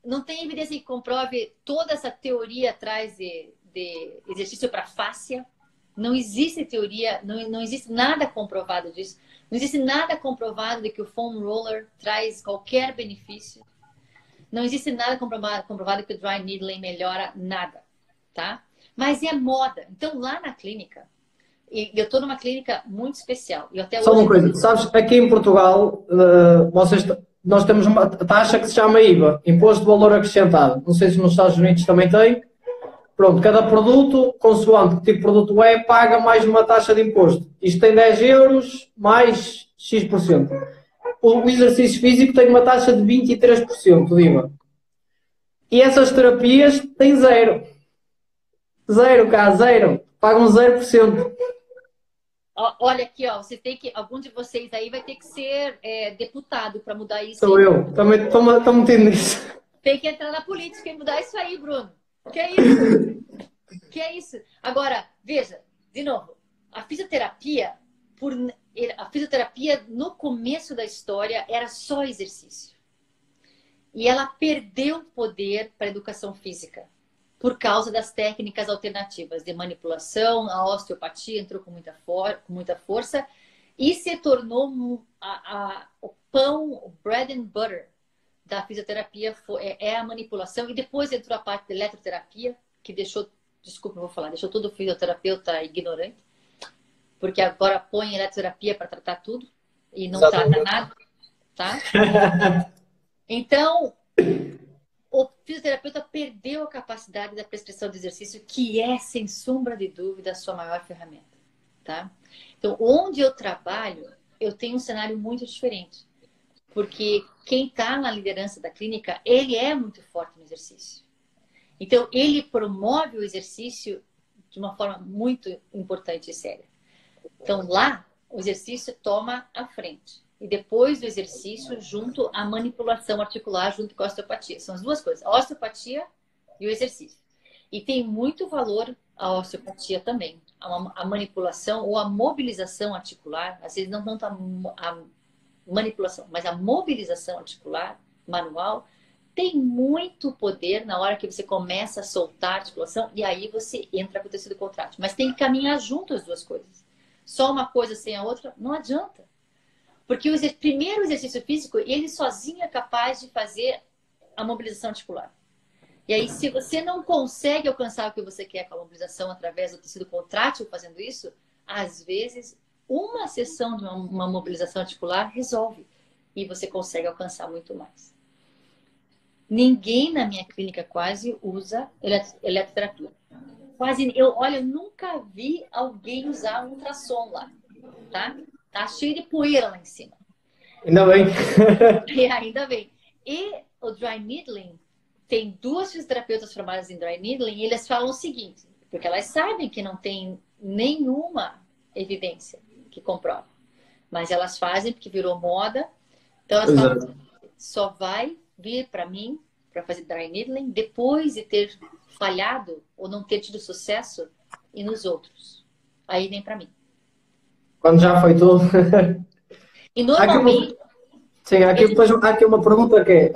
não tem evidência que comprove toda essa teoria atrás de exercício para fáscia. Não existe teoria, não existe nada comprovado disso. Não existe nada comprovado de que o foam roller traz qualquer benefício. Não existe nada comprovado que o dry needling melhora nada, tá? Mas é moda. Então, lá na clínica, e eu estou numa clínica muito especial. E até Só hoje uma coisa. Sabes, aqui em Portugal, nós temos uma taxa que se chama IVA, Imposto de Valor Acrescentado. Não sei se nos Estados Unidos também tem. Pronto, cada produto, consoante que tipo de produto é, paga mais uma taxa de imposto. Isto tem 10 euros mais X%. O exercício físico tem uma taxa de 23% de IVA. E essas terapias têm zero. Zero, cá, zero. Pagam 0%. olha aqui, ó, você tem que, algum de vocês aí vai ter que ser deputado para mudar isso. Sou eu. Também estou metendo nisso. Tem que entrar na política e mudar isso aí, Bruno. Que é isso? Que é isso? Agora, veja, de novo, a fisioterapia no começo da história era só exercício. E ela perdeu poder para a educação física por causa das técnicas alternativas de manipulação. A osteopatia entrou com muita força e se tornou o pão, o bread and butter da fisioterapia é a manipulação. E depois entrou a parte da eletroterapia, que deixou, desculpa, eu vou falar, deixou todo fisioterapeuta ignorante, porque agora põe eletroterapia para tratar tudo e não trata nada, tá? Então, o fisioterapeuta perdeu a capacidade da prescrição de exercício, que é, sem sombra de dúvida, a sua maior ferramenta, tá? Então, onde eu trabalho, eu tenho um cenário muito diferente, porque quem está na liderança da clínica, ele é muito forte no exercício. Então, ele promove o exercício de uma forma muito importante e séria. Então, lá, o exercício toma a frente. E depois do exercício, junto à manipulação articular, junto com a osteopatia. São as duas coisas, a osteopatia e o exercício. E tem muito valor a osteopatia também. A manipulação ou a mobilização articular, às vezes não tanto a manipulação, mas a mobilização articular manual tem muito poder na hora que você começa a soltar a articulação e aí você entra com o tecido contrátil. Mas tem que caminhar junto as duas coisas. Só uma coisa sem a outra não adianta. Porque o primeiro exercício físico, ele sozinho é capaz de fazer a mobilização articular. E aí, se você não consegue alcançar o que você quer com a mobilização através do tecido contrátil fazendo isso, às vezes, uma sessão de uma mobilização articular resolve. E você consegue alcançar muito mais. Ninguém na minha clínica quase usa eletroterapia. Quase, olha, eu nunca vi alguém usar um ultrassom lá, tá? Tá cheio de poeira lá em cima. Ainda bem. E ainda bem. E o dry needling, tem 2 fisioterapeutas formadas em dry needling e eles falam o seguinte, porque elas sabem que não tem nenhuma evidência que comprova, mas elas fazem porque virou moda. Então elas falam, só vai vir para mim para fazer dry needling depois de ter falhado ou não ter tido sucesso e nos outros. Aí vem para mim. Quando já foi tudo. E normalmente... Sim, depois há aqui uma pergunta que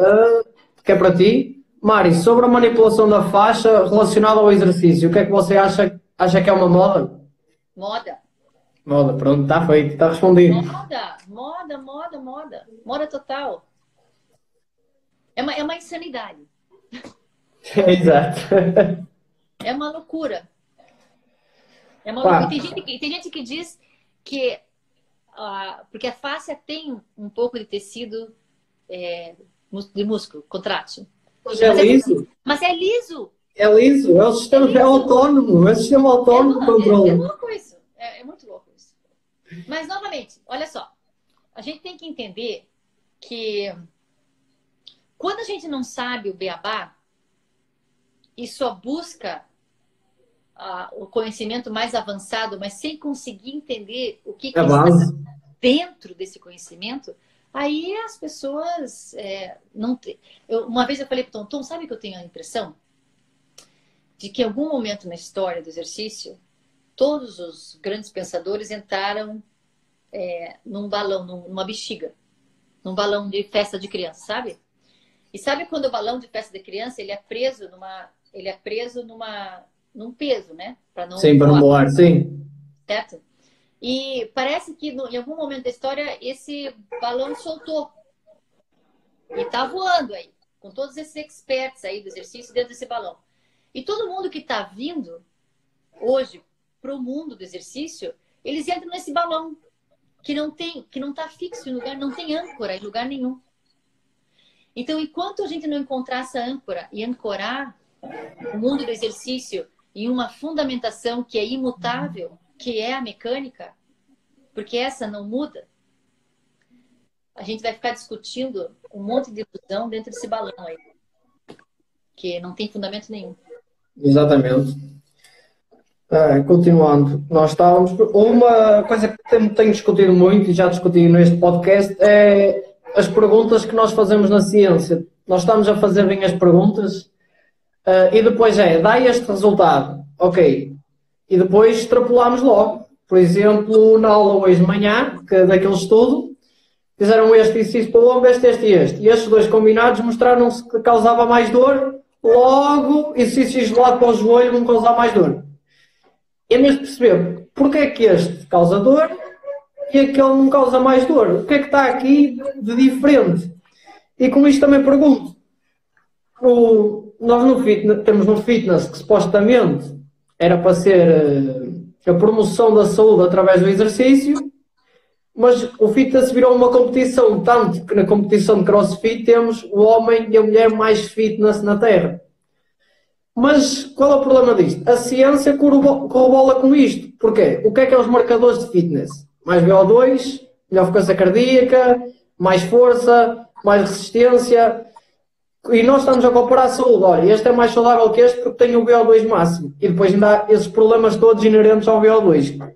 é para ti. Mari, sobre a manipulação da faixa relacionada ao exercício, o que é que você acha? Acha que é uma moda? Moda. Moda, pronto, está feito, está respondido. Moda total. É uma insanidade. Exato. É uma loucura. É uma loucura. Tem gente que diz que... porque a fáscia tem um pouco de tecido de músculo, contrátil. Mas é liso. Mas é liso. É liso. É o sistema autônomo. É o sistema autónomo de controle. É louco isso. É muito louco isso. Mas, novamente, olha só. A gente tem que entender que quando a gente não sabe o beabá e só busca o conhecimento mais avançado, mas sem conseguir entender o que está dentro desse conhecimento, aí as pessoas não tem. Uma vez eu falei para o Tom, sabe que eu tenho a impressão de que em algum momento na história do exercício, todos os grandes pensadores entraram num balão, numa bexiga, num balão de festa de criança, sabe? E sabe quando o balão de festa de criança ele é preso num peso, né? Para não voar, sim. Certo? E parece que em algum momento da história esse balão soltou. E tá voando aí, com todos esses experts aí do exercício dentro desse balão. E todo mundo que está vindo hoje para o mundo do exercício, eles entram nesse balão que não está fixo em lugar, não tem âncora em lugar nenhum. Então, enquanto a gente não encontrar essa âncora e ancorar o mundo do exercício em uma fundamentação que é imutável, que é a mecânica, porque essa não muda, a gente vai ficar discutindo um monte de ilusão dentro desse balão aí, que não tem fundamento nenhum. Exatamente. Continuando, nós estávamos... Uma coisa que tenho discutido muito e já discuti neste podcast é as perguntas que nós fazemos na ciência. Nós estamos a fazer bem as perguntas e depois dá este resultado, ok, e depois extrapolamos logo. Por exemplo, na aula hoje de manhã, daquele estudo, fizeram este exercício para o ombro, este e este. E estes dois combinados mostraram-se que causava mais dor, logo, exercício isolado para o joelho não causava mais dor. É mesmo perceber porque é que este causa dor e aquele não causa mais dor. O que é que está aqui de diferente? E com isto também pergunto, nós no fitness, temos um fitness que supostamente era para ser a promoção da saúde através do exercício, mas o fitness virou uma competição, tanto que na competição de CrossFit temos o homem e a mulher mais fitness na Terra. Mas qual é o problema disto? A ciência corrobola com isto. Porquê? O que é os marcadores de fitness? Mais VO2, melhor frequência cardíaca, mais força, mais resistência. E nós estamos a comparar a saúde. Olha, este é mais saudável que este porque tem o VO2 máximo. E depois ainda há esses problemas todos inerentes ao VO2. O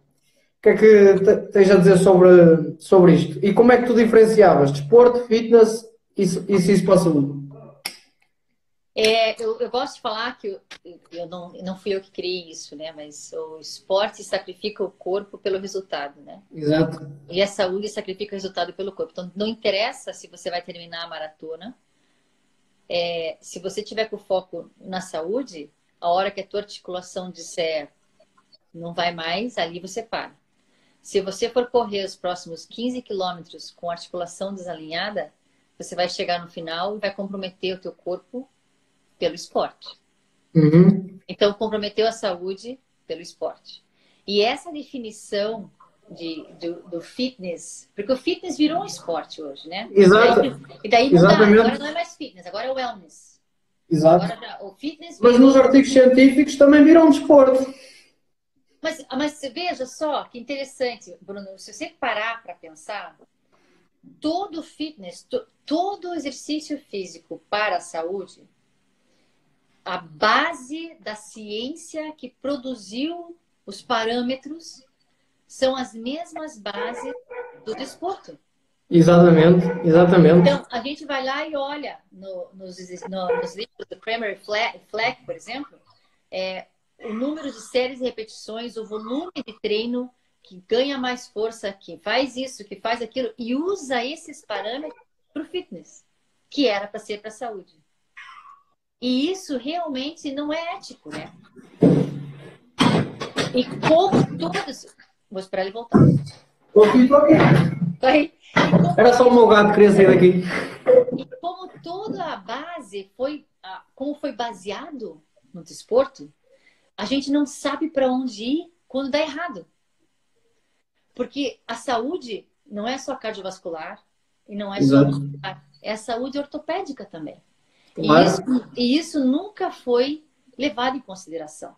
que é que tens a dizer sobre isto? E como é que tu diferenciavas desporto, fitness e isso para a saúde? Eu gosto de falar que não fui eu que criei isso, né? Mas o esporte sacrifica o corpo pelo resultado, né? Exato. E a saúde sacrifica o resultado pelo corpo. Então, não interessa se você vai terminar a maratona. Se você tiver com foco na saúde, a hora que a tua articulação disser não vai mais, ali você para. Se você for correr os próximos 15 quilômetros com articulação desalinhada, você vai chegar no final e vai comprometer o teu corpo pelo esporte. Uhum. Então, comprometeu a saúde pelo esporte. E essa definição do fitness, porque o fitness virou um esporte hoje, né? Exato. E daí mudaram, agora não é mais fitness, agora é wellness. Exato. Agora o fitness Mas virou... nos artigos científicos também viram um desporto. Mas veja só que interessante, Bruno, se você parar para pensar, todo fitness, todo exercício físico para a saúde, a base da ciência que produziu os parâmetros são as mesmas bases do desporto. Exatamente, exatamente. Então, a gente vai lá e olha nos livros do Kramer e Fleck, por exemplo, o número de séries e repetições, o volume de treino que ganha mais força, que faz isso, que faz aquilo, e usa esses parâmetros para o fitness, que era para ser para a saúde. E isso realmente não é ético, né? E como todos... Vou esperar ele voltar. Estou aqui. Era só o meu gato que queria sair daqui. E como toda a base como foi baseado no desporto, a gente não sabe para onde ir quando dá errado. Porque a saúde não é só cardiovascular e não é só muscular, é a saúde ortopédica também. Claro. E isso nunca foi levado em consideração.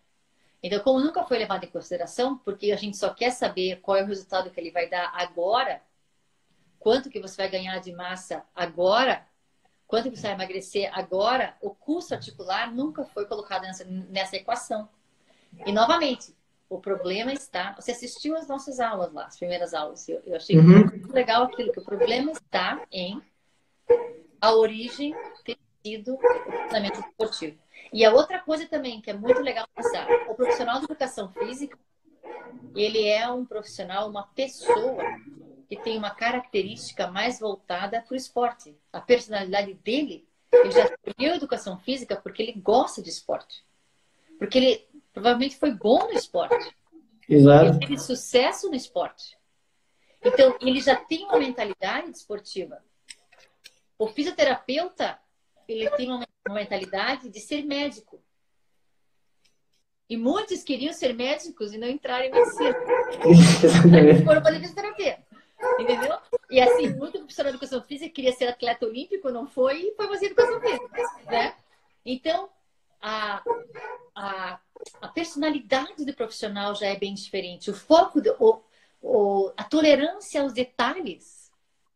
Então, como nunca foi levado em consideração, porque a gente só quer saber qual é o resultado que ele vai dar agora, quanto que você vai ganhar de massa agora, quanto que você vai emagrecer agora, o custo articular nunca foi colocado nessa equação. E, novamente, o problema está... Você assistiu às nossas aulas lá, as primeiras aulas. Eu achei muito legal aquilo, que o problema está em a origem ter sido o treinamento esportivo. E a outra coisa também, que é muito legal pensar, o profissional de educação física, ele é um profissional, uma pessoa que tem uma característica mais voltada para o esporte. A personalidade dele, ele já escolheu educação física porque ele gosta de esporte. Porque ele provavelmente foi bom no esporte. Exato. Ele teve sucesso no esporte. Então, ele já tem uma mentalidade esportiva. O fisioterapeuta, ele tem uma mentalidade de ser médico. E muitos queriam ser médicos e não entraram em medicina. Foram fazer fisioterapia. Entendeu? E assim, muito profissional de educação física queria ser atleta olímpico, não foi, e foi fazer educação física. Né? Então, a personalidade do profissional já é bem diferente. O foco, a tolerância aos detalhes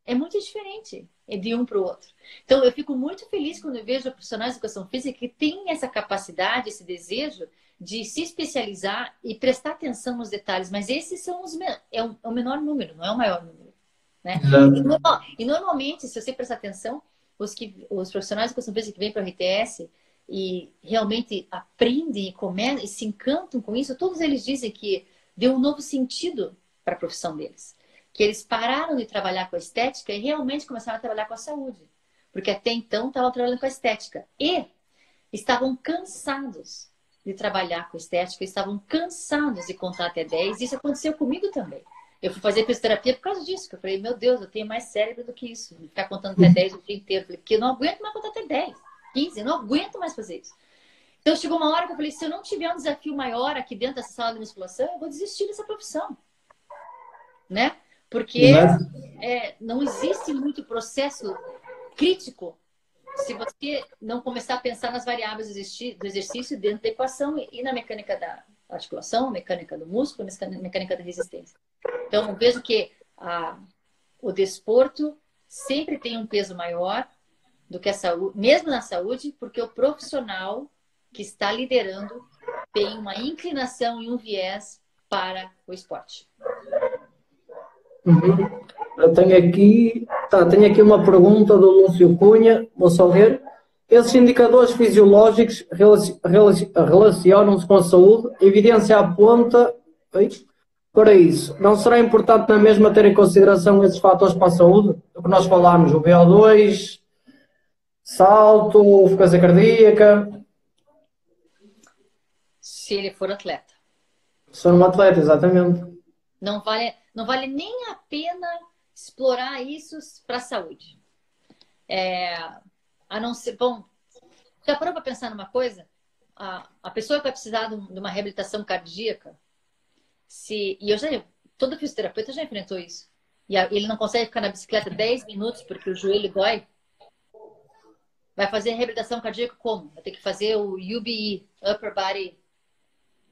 é muito diferente de um para o outro. Então, eu fico muito feliz quando eu vejo profissionais de educação física que têm essa capacidade, esse desejo de se especializar e prestar atenção nos detalhes. Mas esses são o menor número, não é o maior número. Né? E normalmente, se você prestar atenção, os profissionais de educação física que vêm para o RTS e realmente aprendem e se encantam com isso, todos eles dizem que deu um novo sentido para a profissão deles. Que eles pararam de trabalhar com a estética e realmente começaram a trabalhar com a saúde. Porque até então estavam trabalhando com a estética. E estavam cansados de trabalhar com estética, estavam cansados de contar até 10. Isso aconteceu comigo também. Eu fui fazer fisioterapia por causa disso. Que eu falei, meu Deus, eu tenho mais cérebro do que isso. Ficar contando até 10 o dia inteiro. Porque eu não aguento mais contar até 10, 15. Eu não aguento mais fazer isso. Então chegou uma hora que eu falei, se eu não tiver um desafio maior aqui dentro dessa sala de musculação, eu vou desistir dessa profissão. Né? Porque não existe muito processo crítico se você não começar a pensar nas variáveis do exercício dentro da equação e na mecânica da articulação, mecânica do músculo, mecânica da resistência. Então, eu vejo que o desporto sempre tem um peso maior do que a saúde, mesmo na saúde, porque o profissional que está liderando tem uma inclinação e um viés para o esporte. Eu tenho aqui uma pergunta do Lúcio Cunha, vou só ler. Esses indicadores fisiológicos relacionam-se com a saúde? Evidência aponta para isso. Não será importante na mesma ter em consideração esses fatores para a saúde? O que nós falámos, o VO2, salto, frequência cardíaca. Se ele for atleta. Se for um atleta, exatamente. Não vale nem a pena explorar isso para a saúde. A não ser... Bom, já parou para pensar numa coisa? A pessoa que vai precisar de uma reabilitação cardíaca, e eu já Todo fisioterapeuta já enfrentou isso. E ele não consegue ficar na bicicleta 10 minutos porque o joelho dói. Vai fazer reabilitação cardíaca como? Vai ter que fazer o UBE, Upper Body.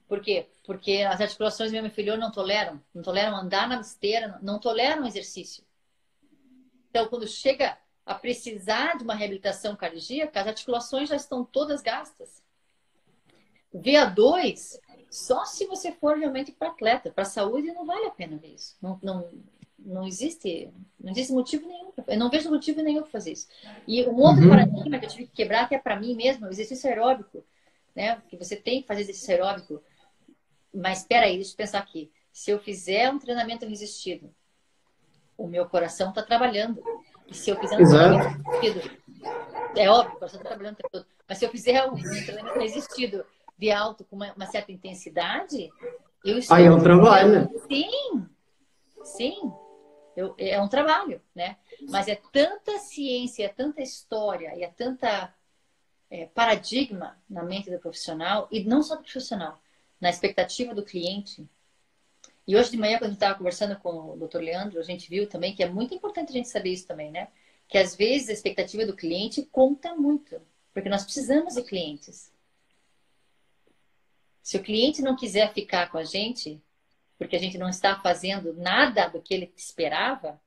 Por quê? Porque as articulações do meu filho não toleram andar na esteira, não toleram exercício. Então, quando chega a precisar de uma reabilitação cardíaca, as articulações já estão todas gastas. VA2, só se você for realmente para atleta, para saúde, não vale a pena ver isso. Não existe motivo nenhum. Eu não vejo motivo nenhum para fazer isso. E um outro paradigma que eu tive que quebrar, que é para mim mesmo, é o exercício aeróbico, né? Que você tem que fazer exercício aeróbico. Mas espera aí, deixa eu pensar aqui. Se eu fizer um treinamento resistido, o meu coração está trabalhando. E se eu fizer um treinamento resistido, é óbvio, o coração está trabalhando o tempo todo. Mas se eu fizer um treinamento resistido de alto com uma certa intensidade, eu estou... é um trabalho. Sim, sim. É um trabalho, né? Mas é tanta ciência, é tanta história, e é tanta paradigma na mente do profissional, e não só do profissional, na expectativa do cliente. E hoje de manhã, quando a gente estava conversando com o Dr. Leandro, a gente viu também que é muito importante a gente saber isso também, né? Que às vezes a expectativa do cliente conta muito, porque nós precisamos de clientes. Se o cliente não quiser ficar com a gente, porque a gente não está fazendo nada do que ele esperava,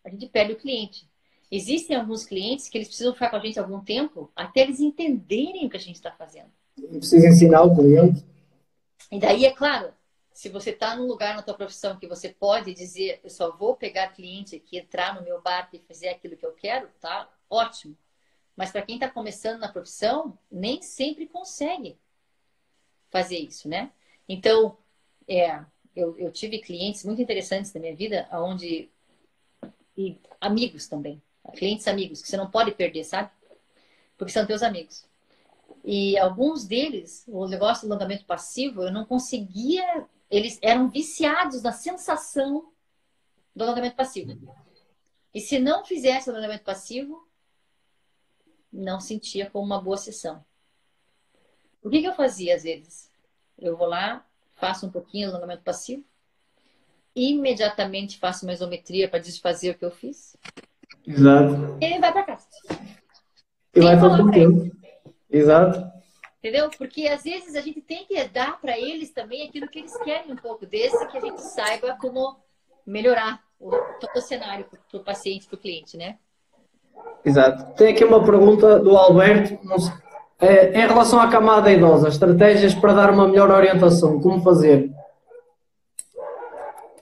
a gente perde o cliente. Existem alguns clientes que eles precisam ficar com a gente algum tempo até eles entenderem o que a gente está fazendo. Precisa ensinar o cliente. E daí, é claro, se você está num lugar na tua profissão que você pode dizer, eu só vou pegar cliente aqui, entrar no meu barco e fazer aquilo que eu quero, tá? Ótimo. Mas para quem está começando na profissão, nem sempre consegue fazer isso, né? Então, eu tive clientes muito interessantes na minha vida, onde e amigos também, clientes amigos, que você não pode perder, sabe? Porque são teus amigos. E alguns deles, o negócio do alongamento passivo, eu não conseguia, eles eram viciados na sensação do alongamento passivo. E se não fizesse o alongamento passivo, não sentia como uma boa sessão. O que eu fazia às vezes? Eu vou lá, faço um pouquinho de alongamento passivo, imediatamente faço uma isometria para desfazer o que eu fiz. Exato. E ele vai para casa. E vai Sem para falar o para ele. tempo. Exato. Entendeu? Porque às vezes a gente tem que dar para eles também aquilo que eles querem um pouco, desde que a gente saiba como melhorar todo o cenário para o paciente, para o cliente, né? Exato. Tem aqui uma pergunta do Alberto. Em relação à camada idosa, estratégias para dar uma melhor orientação, como fazer?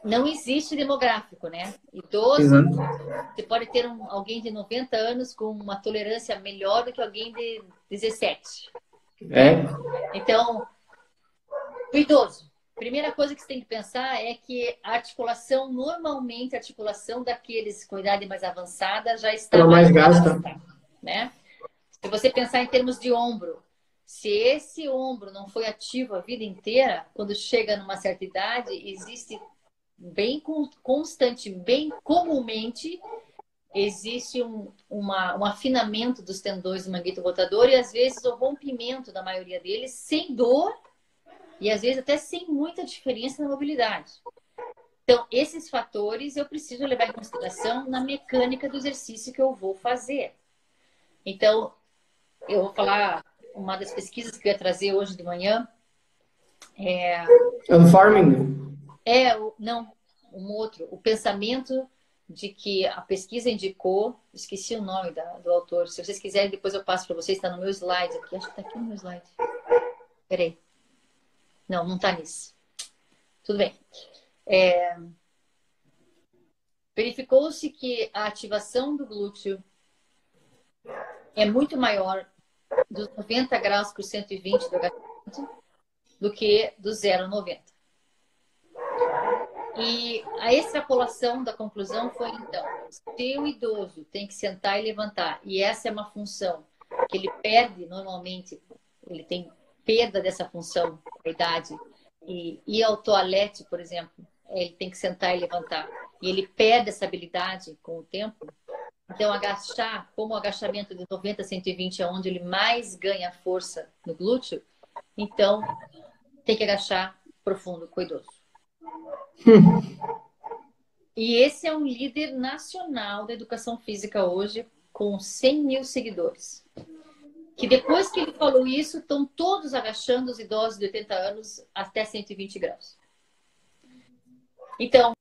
Não existe demográfico, né? Idoso, Exato. você pode ter alguém de 90 anos com uma tolerância melhor do que alguém de 17. Né? Então, o idoso, primeira coisa que você tem que pensar é que a articulação, normalmente a articulação daqueles com idade mais avançada já está mais gasta, né? Se você pensar em termos de ombro, se esse ombro não foi ativo a vida inteira, quando chega numa certa idade, existe bem constante, bem comumente, existe um afinamento dos tendões do manguito rotador e às vezes o rompimento da maioria deles sem dor e às vezes até sem muita diferença na mobilidade. Então, esses fatores eu preciso levar em consideração na mecânica do exercício que eu vou fazer. Então, eu vou falar uma das pesquisas que eu ia trazer hoje de manhã. É o farming? Não, um outro. O pensamento de que a pesquisa indicou, esqueci o nome do autor. Se vocês quiserem, depois eu passo para vocês, está no meu slide aqui. Acho que está aqui no meu slide. Peraí. Não está nisso. Tudo bem. Verificou-se que a ativação do glúteo é muito maior dos 90 graus por 120 do agachamento do que do 0 a 90. E a extrapolação da conclusão foi, então, se o idoso tem que sentar e levantar, e essa é uma função que ele perde normalmente, ele tem perda dessa função com a idade, e ir ao toalete, por exemplo, ele tem que sentar e levantar, e ele perde essa habilidade com o tempo. Então, agachar, como o agachamento de 90 a 120 é onde ele mais ganha força no glúteo, então tem que agachar profundo com o idoso. E esse é um líder nacional da educação física hoje, com 100 mil seguidores. Que depois que ele falou isso, estão todos agachando os idosos de 80 anos até 120 graus. Então...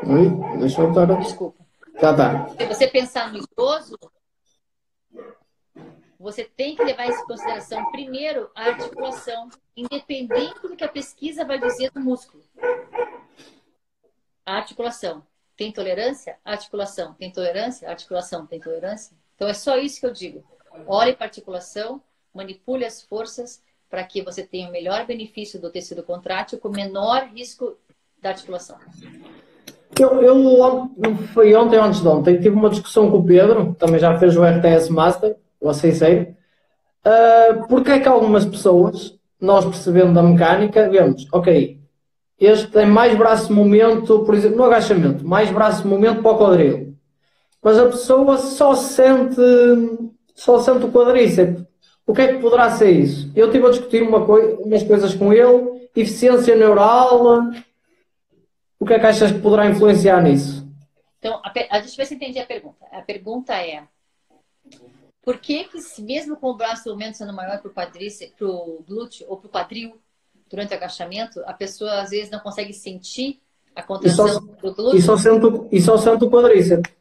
Oi, deixa eu estar... Desculpa. Tá. Se você pensar no idoso, você tem que levar em consideração, primeiro, a articulação, independente do que a pesquisa vai dizer do músculo. A articulação. Tem tolerância? Articulação. Tem tolerância? Articulação. Tem tolerância? Então, é só isso que eu digo. Olhe para a articulação, manipule as forças para que você tenha o melhor benefício do tecido contrátil com o menor risco da articulação. Não foi ontem ou antes de ontem, tive uma discussão com o Pedro, também já fez o RTS Master, o aceiceiro. Porque é que algumas pessoas, nós percebendo da mecânica, vemos, ok, este tem mais braço de momento, por exemplo, no agachamento, mais braço de momento para o quadril. Mas a pessoa só sente o quadríceps. O que é que poderá ser isso? Eu estive a discutir umas coisas com ele, eficiência neural. O que é que achas que poderá influenciar nisso? Então, a gente vai entender a pergunta. A pergunta é: por que mesmo com o braço do momento sendo maior para o quadríceps, para o glúteo ou para o quadril, durante o agachamento, a pessoa às vezes não consegue sentir a contração do glúteo? E só sente o quadríceps.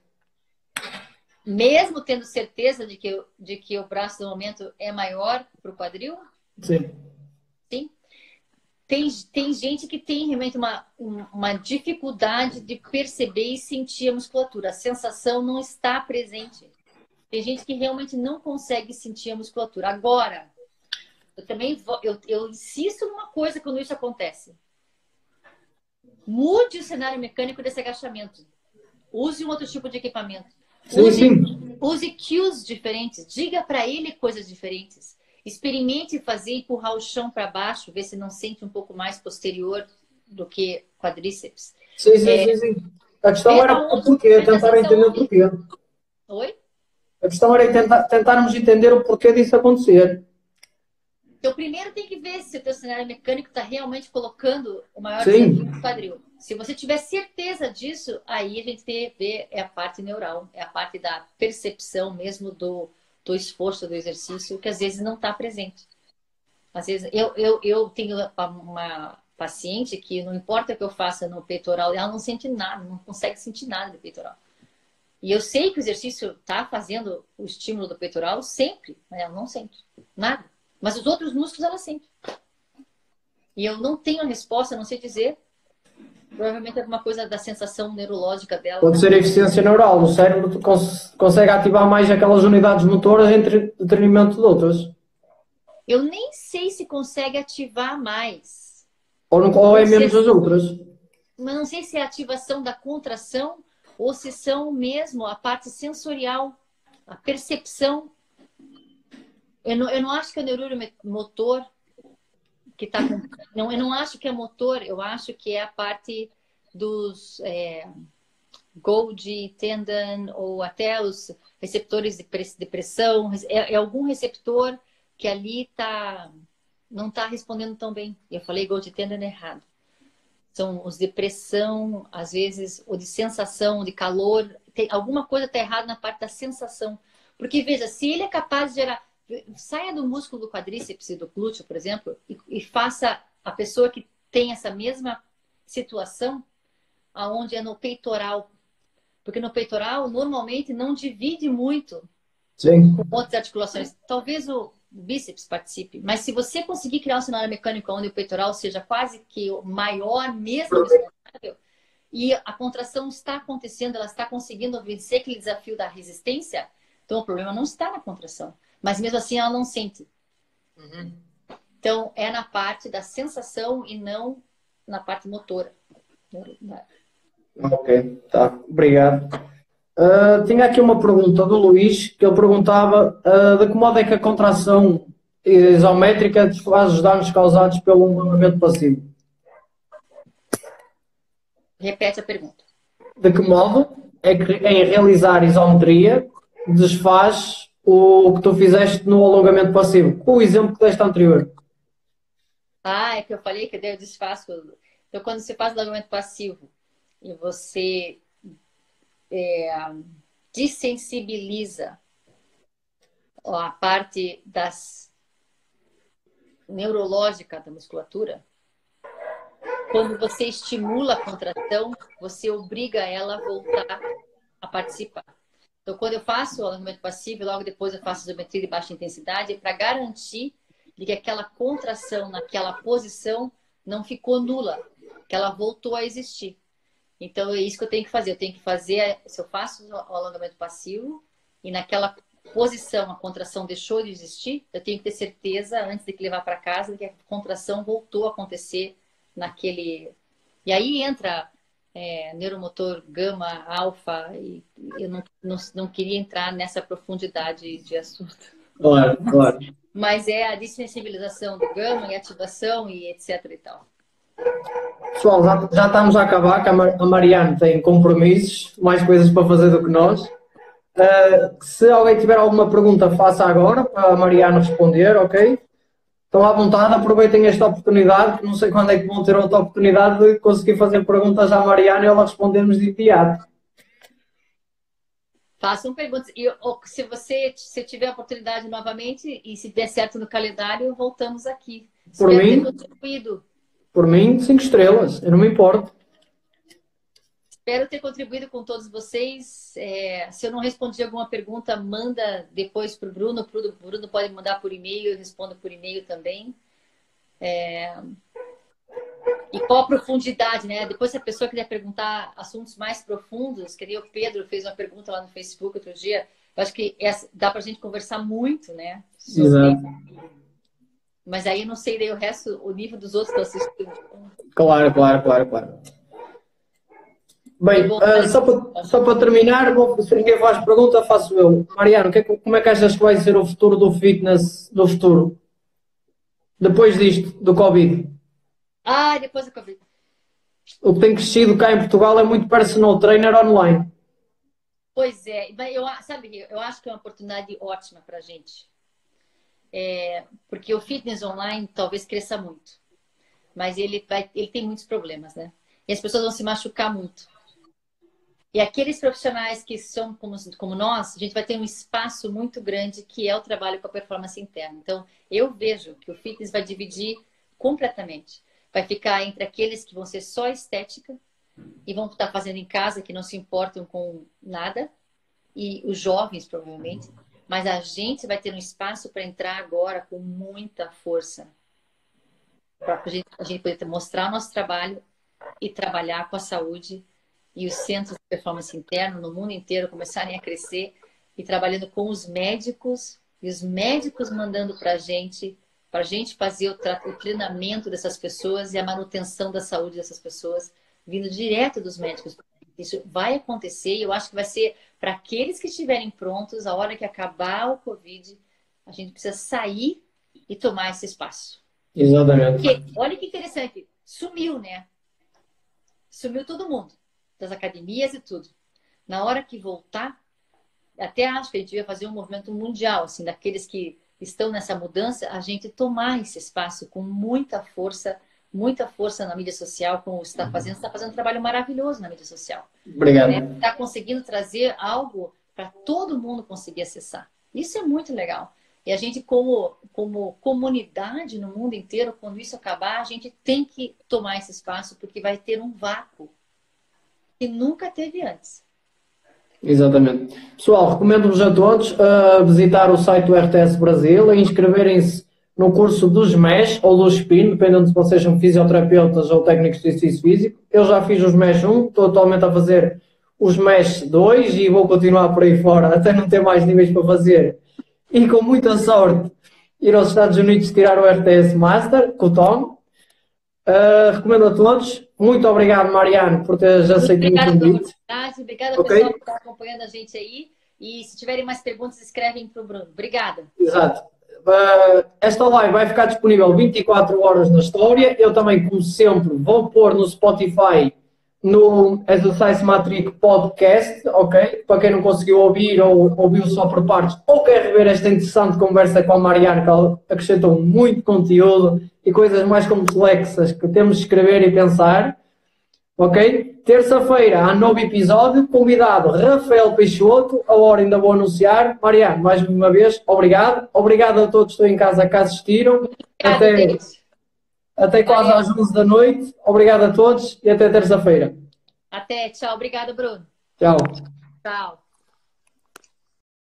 Mesmo tendo certeza de que o braço do momento é maior para o quadril? Sim. Sim. Tem gente que tem realmente uma dificuldade de perceber e sentir a musculatura. A sensação não está presente. Tem gente que realmente não consegue sentir a musculatura. Agora, eu insisto numa coisa quando isso acontece. Mude o cenário mecânico desse agachamento. Use um outro tipo de equipamento. Use cues diferentes. Diga para ele coisas diferentes. Experimente fazer empurrar o chão para baixo, ver se não sente um pouco mais posterior do que quadríceps. Sim. A questão era o porquê, tentar entender o porquê. Oi? A questão era tentarmos entender o porquê disso acontecer. Então, primeiro tem que ver se o teu cenário mecânico está realmente colocando o maior desafio no quadril. Se você tiver certeza disso, aí a gente tem que ver a parte neural, é a parte da percepção mesmo do esforço do exercício, que às vezes não está presente. Às vezes, eu tenho uma paciente que não importa o que eu faça no peitoral, ela não sente nada, não consegue sentir nada do peitoral. E eu sei que o exercício está fazendo o estímulo do peitoral sempre, mas ela não sente nada. Mas os outros músculos ela sente. E eu não tenho a resposta, não sei dizer. Provavelmente é alguma coisa da sensação neurológica dela. Pode ser a eficiência neural. O cérebro consegue ativar mais aquelas unidades motoras em detrimento de outras. Eu nem sei se consegue ativar mais. Ou é menos as outras. Mas não sei se é a ativação da contração ou se são mesmo a parte sensorial, a percepção. Eu não acho que é o neuromotor que está com... eu não acho que é motor, eu acho que é a parte dos Golgi, tendon, ou até os receptores de pressão. É algum receptor que ali não está respondendo tão bem. Eu falei Golgi tendon errado. São os de pressão, às vezes, ou de sensação, de calor. Alguma coisa está errada na parte da sensação. Porque, veja, se ele é capaz de gerar... Saia do músculo do quadríceps e do glúteo, por exemplo, e faça a pessoa que tem essa mesma situação aonde é no peitoral. Porque no peitoral, normalmente, não divide muito com outras articulações. Talvez o bíceps participe, mas se você conseguir criar um cenário mecânico onde o peitoral seja quase que o maior mesmo responsável, e a contração está acontecendo, ela está conseguindo vencer aquele desafio da resistência, então o problema não está na contração. Mas mesmo assim ela não sente. Então é na parte da sensação e não na parte motora. Ok, tá. Obrigado. Tinha aqui uma pergunta do Luís, que ele perguntava de que modo é que a contração isométrica desfaz os danos causados pelo alongamento passivo. Repete a pergunta. De que modo é que em realizar isometria desfaz o que tu fizeste no alongamento passivo? O exemplo que deste anterior. Ah, é que eu falei que daí eu desfaço. Então, quando você faz alongamento passivo e você desensibiliza a parte neurológica da musculatura, quando você estimula a contração, você obriga ela a voltar a participar. Então, quando eu faço o alongamento passivo e logo depois eu faço isometria de baixa intensidade, é para garantir de que aquela contração naquela posição não ficou nula, que ela voltou a existir. Então, é isso que eu tenho que fazer. Eu tenho que fazer, se eu faço o alongamento passivo e naquela posição a contração deixou de existir, eu tenho que ter certeza, antes de que levar para casa, que a contração voltou a acontecer naquele... E aí entra neuromotor gama, alfa, e eu não queria entrar nessa profundidade de assunto. Claro, claro. Mas é a dessensibilização do gama e ativação e etc e tal. Pessoal, já estamos a acabar, que a Mariana tem compromissos, mais coisas para fazer do que nós. Se alguém tiver alguma pergunta, faça agora para a Mariana responder, ok? Estão à vontade, aproveitem esta oportunidade, que não sei quando é que vão ter outra oportunidade de conseguir fazer perguntas à Mariana e ela respondemos de imediato. Façam perguntas. E se tiver a oportunidade novamente e se der certo no calendário, voltamos aqui. Por mim, 5 estrelas, eu não me importo. Espero ter contribuído com todos vocês. Se eu não respondi alguma pergunta, manda depois para o Bruno. O Bruno pode mandar por e-mail, eu respondo por e-mail também. E qual a profundidade, né? Depois, se a pessoa quiser perguntar assuntos mais profundos, que nem o Pedro fez uma pergunta lá no Facebook outro dia, eu acho que dá para a gente conversar muito, né? Exato. Mas aí eu não sei daí o resto, o nível dos outros que estão assistindo. Claro. Bem, só para terminar, se ninguém faz pergunta, faço eu. Mariano, como é que achas que vai ser o futuro do fitness do futuro? Depois disto, do Covid? Depois do Covid. O que tem crescido cá em Portugal é muito personal trainer online. Pois é, eu acho que é uma oportunidade ótima para a gente. Porque o fitness online talvez cresça muito. Mas ele tem muitos problemas, né? E as pessoas vão se machucar muito. E aqueles profissionais que são como nós, a gente vai ter um espaço muito grande que é o trabalho com a performance interna. Então, eu vejo que o fitness vai dividir completamente. Vai ficar entre aqueles que vão ser só estética e vão estar fazendo em casa, que não se importam com nada, e os jovens, provavelmente. Mas a gente vai ter um espaço para entrar agora com muita força. Para a gente poder mostrar o nosso trabalho e trabalhar com a saúde e os centros de performance interna no mundo inteiro começarem a crescer e trabalhando com os médicos e os médicos mandando para a gente fazer o treinamento dessas pessoas e a manutenção da saúde dessas pessoas vindo direto dos médicos. Isso vai acontecer e eu acho que vai ser para aqueles que estiverem prontos, a hora que acabar o Covid, a gente precisa sair e tomar esse espaço. Exatamente. Porque, olha que interessante, sumiu, né? Sumiu todo mundo, das academias e tudo. Na hora que voltar, até acho que a gente devia fazer um movimento mundial, assim, daqueles que estão nessa mudança, a gente tomar esse espaço com muita força na mídia social, como você está fazendo um trabalho maravilhoso na mídia social. Obrigado. Está conseguindo trazer algo para todo mundo conseguir acessar. Isso é muito legal. E a gente, como comunidade no mundo inteiro, quando isso acabar, a gente tem que tomar esse espaço, porque vai ter um vácuo que nunca teve antes. Exatamente. Pessoal, recomendo-vos a todos visitar o site do RTS Brasil e inscreverem-se no curso dos MES ou do SPIN, dependendo se vocês são fisioterapeutas ou técnicos de exercício físico. Eu já fiz os MES 1, estou atualmente a fazer os MES 2 e vou continuar por aí fora até não ter mais níveis para fazer. E com muita sorte ir aos Estados Unidos tirar o RTS Master com o Tom. Recomendo a todos. Muito obrigado, Mariano, por teres aceito o convite. Obrigada, pessoal, por estar acompanhando a gente aí. E se tiverem mais perguntas, escrevem para o Bruno. Obrigada. Exato. Esta live vai ficar disponível 24 horas na história. Eu também, como sempre, vou pôr no Spotify no Exercise Matrix Podcast, ok? Para quem não conseguiu ouvir ou ouviu só por partes, ou quer rever esta interessante conversa com a Mariana, que ela acrescentou muito conteúdo e coisas mais complexas que temos de escrever e pensar, ok? Terça-feira há novo episódio, convidado Rafael Peixoto, a hora ainda vou anunciar. Mariana, mais uma vez, obrigado. Obrigado a todos que estão em casa que assistiram. Até quase às 11 da noite. Obrigado a todos e até terça-feira. Até, tchau. Obrigada, Bruno. Tchau. Tchau.